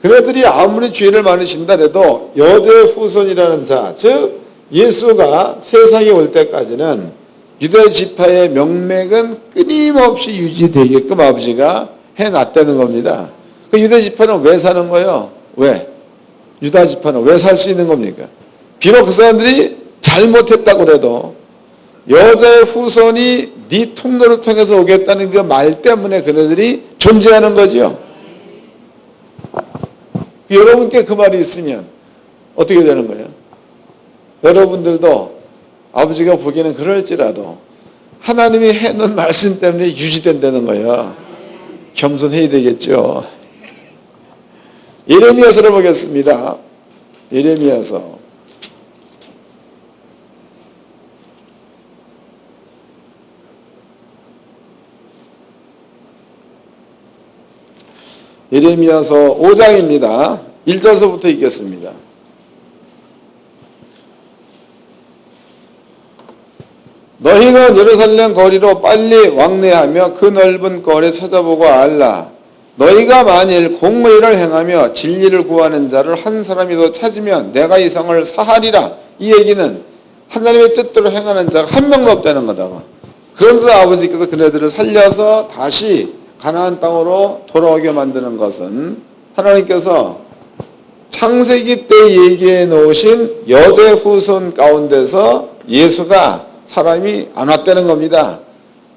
그네들이 아무리 죄를 많이 진다 해도 여자의 후손이라는 자, 즉 예수가 세상에 올 때까지는 유대지파의 명맥은 끊임없이 유지되게끔 아버지가 해놨다는 겁니다. 그 유대지파는 왜 사는 거예요? 왜? 유다지파는 왜 살 수 있는 겁니까? 비록 그 사람들이 잘못했다고 해도 여자의 후손이 네 통로를 통해서 오겠다는 그 말 때문에 그네들이 존재하는 거죠. 여러분께 그 말이 있으면 어떻게 되는 거예요? 여러분들도 아버지가 보기에는 그럴지라도 하나님이 해놓은 말씀 때문에 유지된다는 거예요. 겸손해야 되겠죠. 예레미야서를 보겠습니다. 예레미야서. 예레미야서 5장입니다. 1절서부터 읽겠습니다. 너희는 예루살렘 거리로 빨리 왕래하며 그 넓은 거리 찾아보고 알라. 너희가 만일 공의를 행하며 진리를 구하는 자를 한 사람이라도 찾으면 내가 이 성을 사하리라. 이 얘기는 하나님의 뜻대로 행하는 자가 한 명도 없다는 거다. 그런데도 아버지께서 그네들을 살려서 다시 가나안 땅으로 돌아오게 만드는 것은 하나님께서 창세기 때 얘기해 놓으신 여자의 후손 가운데서 예수가 사람이 안 왔다는 겁니다.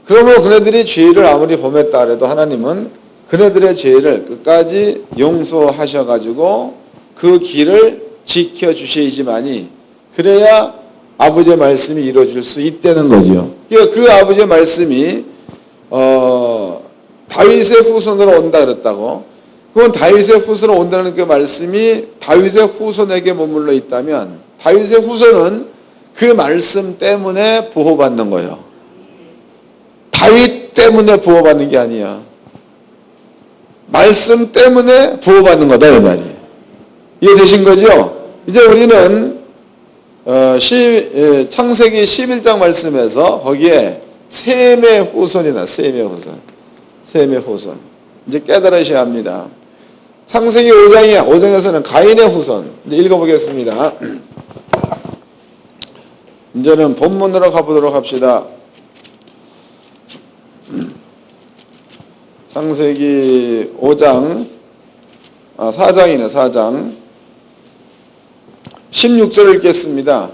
그러므로 그네들이 죄를 아무리 범했다 해도 하나님은 그네들의 죄를 끝까지 용서하셔가지고 그 길을 지켜주셔야지만이 그래야 아버지의 말씀이 이루어질 수 있다는 거죠. 그 아버지의 말씀이 다윗의 후손으로 온다 그랬다고. 그건 다윗의 후손으로 온다는 그 말씀이 다윗의 후손에게 머물러 있다면 다윗의 후손은 그 말씀 때문에 보호받는 거예요. 다윗 때문에 보호받는 게 아니야. 말씀 때문에 보호받는 거다 이 말이에요. 이해되신 거죠? 이제 우리는 창세기 11장 말씀에서 거기에 셈의 후손이다. 셈의 후손. 이제 깨달으셔야 합니다. 창세기 5장이야. 5장에서는 가인의 후손. 이제 읽어보겠습니다. 이제는 본문으로 가보도록 합시다. 창세기 5장, 4장이네, 4장. 16절 읽겠습니다.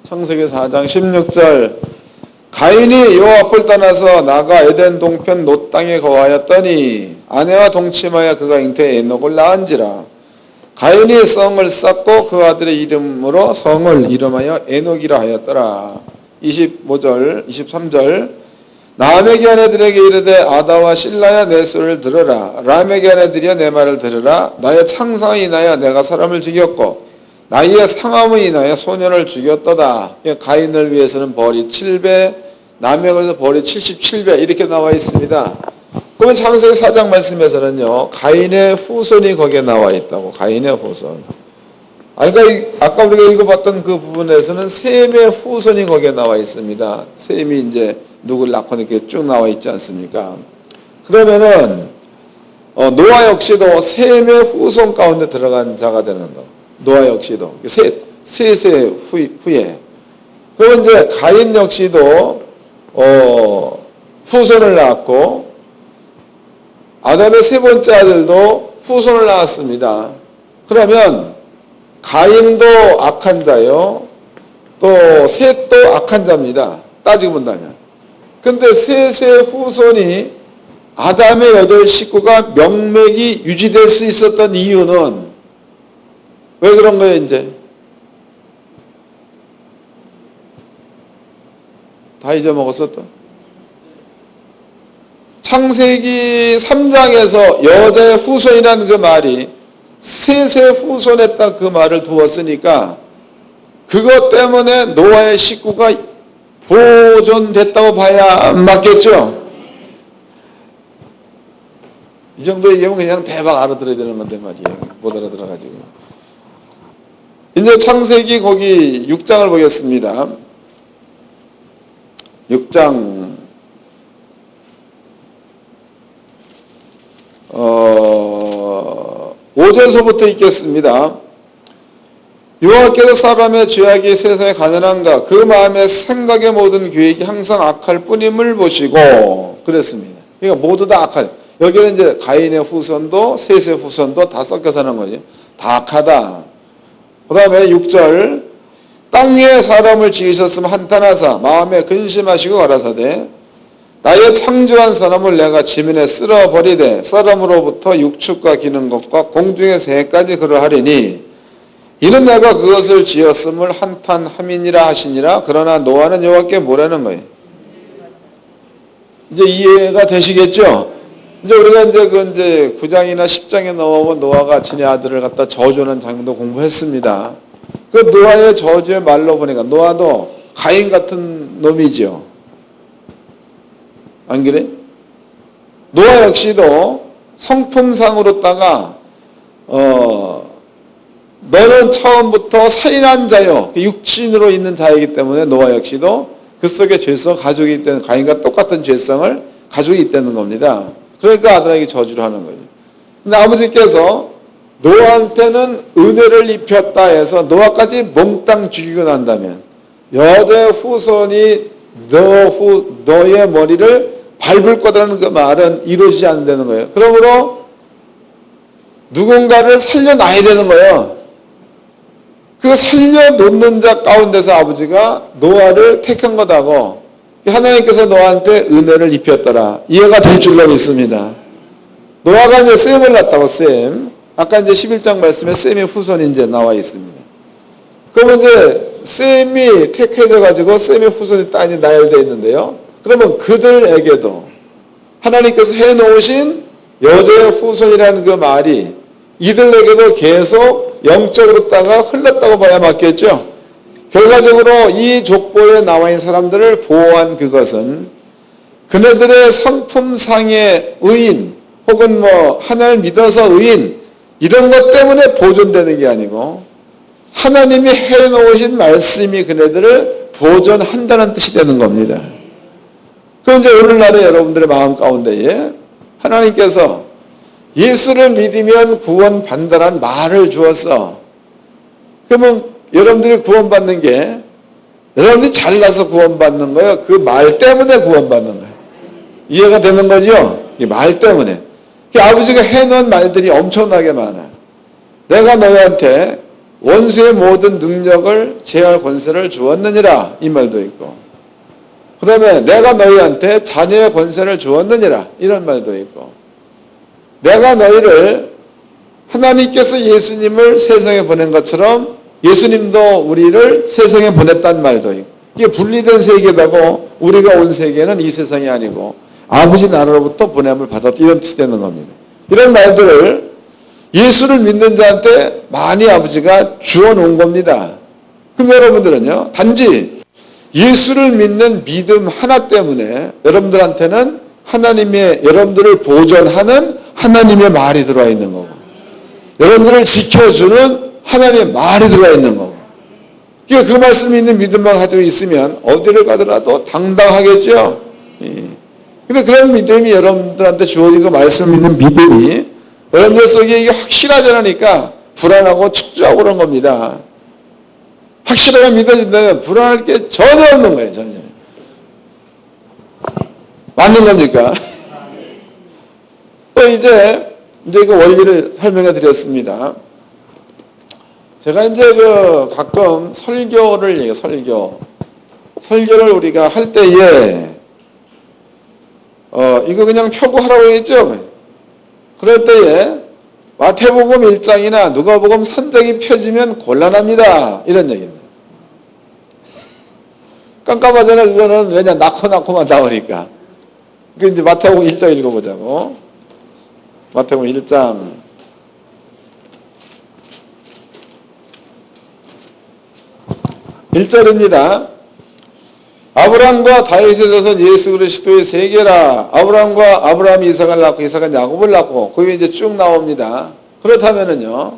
창세기 4장 16절. 가인이 여호와 앞을 떠나서 나가 에덴 동편 놋 땅에 거하였더니 아내와 동침하여 그가 잉태에 에녹을 낳은지라. 가인이 성을 쌓고 그 아들의 이름으로 성을 이름하여 에녹이라 하였더라. 25절, 23절. 남에게 아내들에게 이르되 아다와 실라야 내 소리를 들으라. 람에게 아내들이여 내 말을 들으라. 나의 창상에 인하여 내가 사람을 죽였고 나의 상함에 인하여 소년을 죽였도다. 가인을 위해서는 벌이 7배, 남에 걸려서 벌이 77배 이렇게 나와 있습니다. 그러면 창세기 4장 말씀에서는요, 가인의 후손이 거기에 나와 있다고. 가인의 후손. 그러니까 아까 우리가 읽어봤던 그 부분에서는 셈의 후손이 거기에 나와 있습니다. 셈이 이제 누구를 낳고 이렇게 쭉 나와 있지 않습니까? 그러면은 노아 역시도 셈의 후손 가운데 들어간 자가 되는 거. 노아 역시도 셋의 후에. 그리고 이제 가인 역시도 후손을 낳았고 아담의 세 번째 아들도 후손을 낳았습니다. 그러면 가인도 악한 자요, 또 셋도 악한 자입니다. 따지고 본다면. 근데 셋의 후손이 아담의 8 식구가 명맥이 유지될 수 있었던 이유는 왜 그런 거예요, 이제? 다 잊어먹었어, 또. 창세기 3장에서 여자의 후손이라는 그 말이 셋의 후손에 딱 그 말을 두었으니까 그것 때문에 노아의 식구가 보존됐다고 봐야 맞겠죠? 이 정도 얘기하면 그냥 대박 알아들어야 되는 건데 말이에요. 못 알아들어가지고. 이제 창세기 거기 6장을 보겠습니다. 6장 5절서부터 읽겠습니다. 여호와께서 사람의 죄악이 세상에 가난한가 그 마음의 생각의 모든 계획이 항상 악할 뿐임을 보시고 그랬습니다. 그러니까 모두 다 악하다. 여기는 이제 가인의 후손도 셋의 후손도 다 섞여 사는 거죠. 다 악하다. 그 다음에 6절 땅 위에 사람을 지으셨으면 한탄하사 마음에 근심하시고 가라사대 나의 창조한 사람을 내가 지면에 쓸어버리되 사람으로부터 육축과 기는 것과 공중의 새까지 그러하리니 이는 내가 그것을 지었음을 한탄함이니라 하시니라. 그러나 노아는 여호와께 뭐라는 거예요? 이제 이해가 되시겠죠? 이제 우리가 이제 9장이나 10장에 넘어오면 노아가 지네 아들을 갖다 저주하는 장면도 공부했습니다. 그 노아의 저주의 말로 보니까 노아도 가인 같은 놈이죠. 안 그래? 노아 역시도 성품상으로다가 너는 처음부터 살인한 자요. 육신으로 있는 자이기 때문에 노아 역시도 그 속에 죄성을 가지고 있기 때문에 가인과 똑같은 죄성을 가지고 있다는 겁니다. 그러니까 아들에게 저주를 하는 거예요. 근데 아버지께서 노아한테는 은혜를 입혔다 해서 노아까지 몽땅 죽이고 난다면 여자의 후손이 너의 머리를 밟을 거라는 그 말은 이루어지지 않는다는 거예요. 그러므로 누군가를 살려놔야 되는 거예요. 그 살려놓는 자 가운데서 아버지가 노아를 택한 거다고 하나님께서 노아한테 은혜를 입혔더라. 이해가 될 줄로 믿습니다. 노아가 이제 셈을 낳았다고 셈. 아까 이제 11장 말씀에 셈의 후손이 이제 나와 있습니다. 그러면 이제 셈이 택해져 가지고 셈의 후손이 땅에 나열되어 있는데요. 그러면 그들에게도 하나님께서 해놓으신 여자의 후손이라는 그 말이 이들에게도 계속 영적으로다가 흘렀다고 봐야 맞겠죠. 결과적으로 이 족보에 나와 있는 사람들을 보호한 그것은 그네들의 성품상의 의인 혹은 하나님을 믿어서 의인 이런 것 때문에 보존되는 게 아니고 하나님이 해놓으신 말씀이 그네들을 보존한다는 뜻이 되는 겁니다. 그럼 이제 오늘날의 여러분들의 마음 가운데에 하나님께서 예수를 믿으면 구원받는다는 말을 주었어. 그러면 여러분들이 구원받는 게 여러분들이 잘나서 구원받는 거예요? 그 말 때문에 구원받는 거예요? 이해가 되는 거죠? 이 말 때문에. 아버지가 해놓은 말들이 엄청나게 많아요. 내가 너희한테 원수의 모든 능력을 제할 권세를 주었느니라 이 말도 있고 그 다음에 내가 너희한테 자녀의 권세를 주었느니라 이런 말도 있고 내가 너희를 하나님께서 예수님을 세상에 보낸 것처럼 예수님도 우리를 세상에 보냈단 말도 있고 이게 분리된 세계다고 우리가 온 세계는 이 세상이 아니고 아버지 나라로부터 보냄을 받았다 이런 뜻이 되는 겁니다. 이런 말들을 예수를 믿는 자한테 많이 아버지가 주어놓은 겁니다. 그럼 여러분들은요 단지 예수를 믿는 믿음 하나 때문에 여러분들한테는 하나님의 여러분들을 보존하는 하나님의 말이 들어와 있는 거고 여러분들을 지켜주는 하나님의 말이 들어와 있는 거고 그러니까 그 말씀이 있는 믿음만 가지고 있으면 어디를 가더라도 당당하겠죠. 근데 그런 믿음이 여러분들한테 주어지고 말씀 있는 믿음이 여러분들 속에 이게 확실하지 않으니까 불안하고 축조하고 그런 겁니다. 확실하게 믿어진다면 불안할 게 전혀 없는 거예요, 전혀. 맞는 겁니까? 또 이제 그 원리를 설명해 드렸습니다. 제가 이제 가끔 설교를 얘기해요, 설교를 우리가 할 때에, 이거 그냥 펴고 하라고 했죠? 그럴 때에 마태복음 1장이나 누가복음 3장이 펴지면 곤란합니다. 이런 얘기입니다. 깜깜하잖아요. 그거는 왜냐, 낳고만 나오니까. 그 이제 마태복음 1장 읽어보자고. 마태복음 1장. 1절입니다. 아브라함과 다윗의 자손 예수 그리스도의 세계라. 아브라함이 이삭을 낳고 이삭은 야곱을 낳고 그 위에 이제 쭉 나옵니다. 그렇다면은요,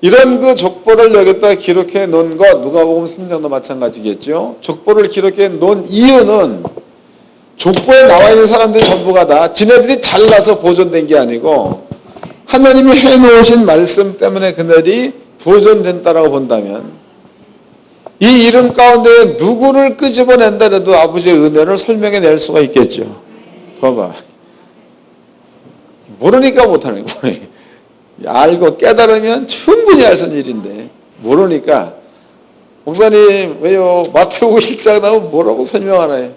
이런 그 족보를 여기다 기록해 놓은 것, 누가복음 3장도 마찬가지겠죠. 족보를 기록해 놓은 이유는 족보에 나와 있는 사람들이 전부가 다 지네들이 잘나서 보존된 게 아니고 하나님이 해놓으신 말씀 때문에 그들이 보존된다라고 본다면, 이 이름 가운데 누구를 끄집어낸다 해도 아버지의 은혜를 설명해 낼 수가 있겠죠. 봐봐. 모르니까 못하는 거예요. 알고 깨달으면 충분히 할 수 있는 일인데 모르니까, 목사님 왜요? 마태복음 1장 나오면 뭐라고 설명하나요?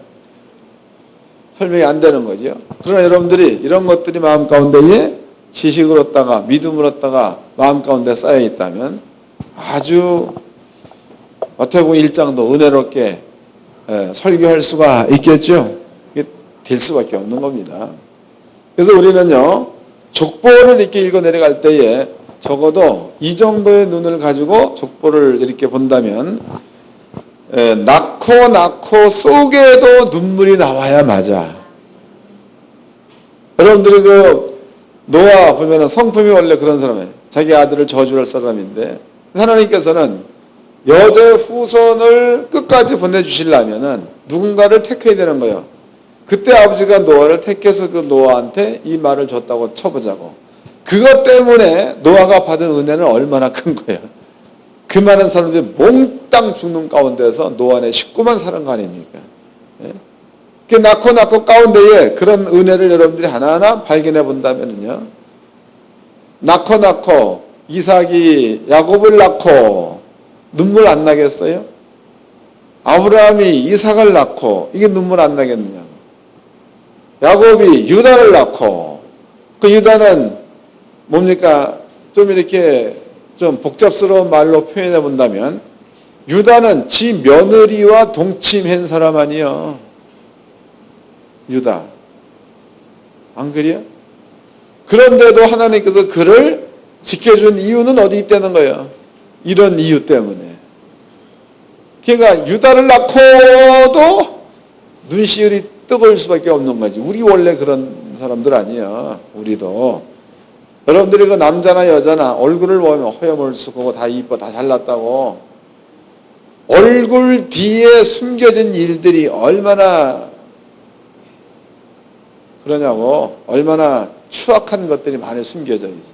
설명이 안 되는 거죠. 그러나 여러분들이 이런 것들이 마음 가운데에 지식을 얻다가 믿음을 얻다가 마음 가운데 쌓여 있다면 아주 마태복음 1장도 은혜롭게 설교할 수가 있겠죠. 이게 될 수밖에 없는 겁니다. 그래서 우리는요, 족보를 이렇게 읽어 내려갈 때에 적어도 이 정도의 눈을 가지고 족보를 이렇게 본다면, 낳고 속에도 눈물이 나와야 맞아. 여러분들이 노아 보면은 성품이 원래 그런 사람이에요. 자기 아들을 저주할 사람인데 하나님께서는 여자의 후손을 끝까지 보내주시려면은 누군가를 택해야 되는 거예요. 그때 아버지가 노아를 택해서 그 노아한테 이 말을 줬다고 쳐보자고. 그것 때문에 노아가 받은 은혜는 얼마나 큰 거예요. 그 많은 사람들이 몽땅 죽는 가운데서 노아의 식구만 사는 거 아닙니까? 그 낳고 가운데에 그런 은혜를 여러분들이 하나하나 발견해 본다면요, 낳고 이삭이 야곱을 낳고 눈물 안 나겠어요? 아브라함이 이삭을 낳고 이게 눈물 안 나겠느냐? 야곱이 유다를 낳고 그 유다는 뭡니까? 좀 이렇게 좀 복잡스러운 말로 표현해 본다면 유다는 지 며느리와 동침한 사람 아니요. 유다. 안 그래요? 그런데도 하나님께서 그를 지켜준 이유는 어디 있다는 거예요? 이런 이유 때문에. 그러니까 유다를 낳고도 눈시울이 뜨거울 수밖에 없는 거지. 우리 원래 그런 사람들 아니야. 우리도. 여러분들이 그 남자나 여자나 얼굴을 보면 허여물 쓰고 다 이뻐, 다 잘났다고. 얼굴 뒤에 숨겨진 일들이 얼마나 그러냐고. 얼마나 추악한 것들이 많이 숨겨져 있어.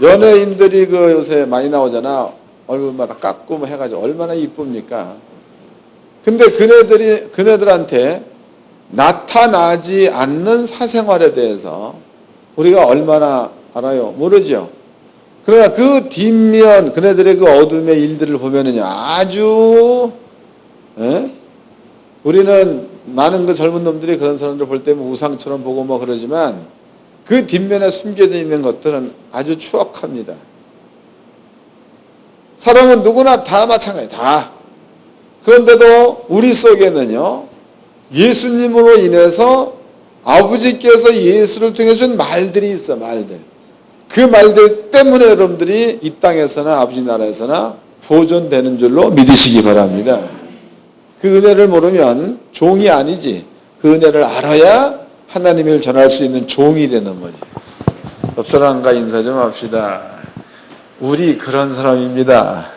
연예인들이 그 요새 많이 나오잖아. 얼굴마다 깎고 뭐 해가지고 얼마나 이쁩니까? 근데 그네들한테 나타나지 않는 사생활에 대해서 우리가 얼마나 알아요? 모르죠. 그러나 그 뒷면, 그네들의 그 어둠의 일들을 보면은요, 아주, 우리는 많은 그 젊은 놈들이 그런 사람들 볼 때 우상처럼 보고 뭐 그러지만 그 뒷면에 숨겨져 있는 것들은 아주 추악합니다. 사람은 누구나 다 마찬가지예요. 다. 그런데도 우리 속에는요, 예수님으로 인해서 아버지께서 예수를 통해 준 말들이 있어, 말들. 그 말들 때문에 여러분들이 이 땅에서나 아버지 나라에서나 보존되는 줄로 믿으시기 바랍니다. 그 은혜를 모르면 종이 아니지. 그 은혜를 알아야 하나님을 전할 수 있는 종이 되는 거지. 옆 사람과 인사 좀 합시다. 우리 그런 사람입니다.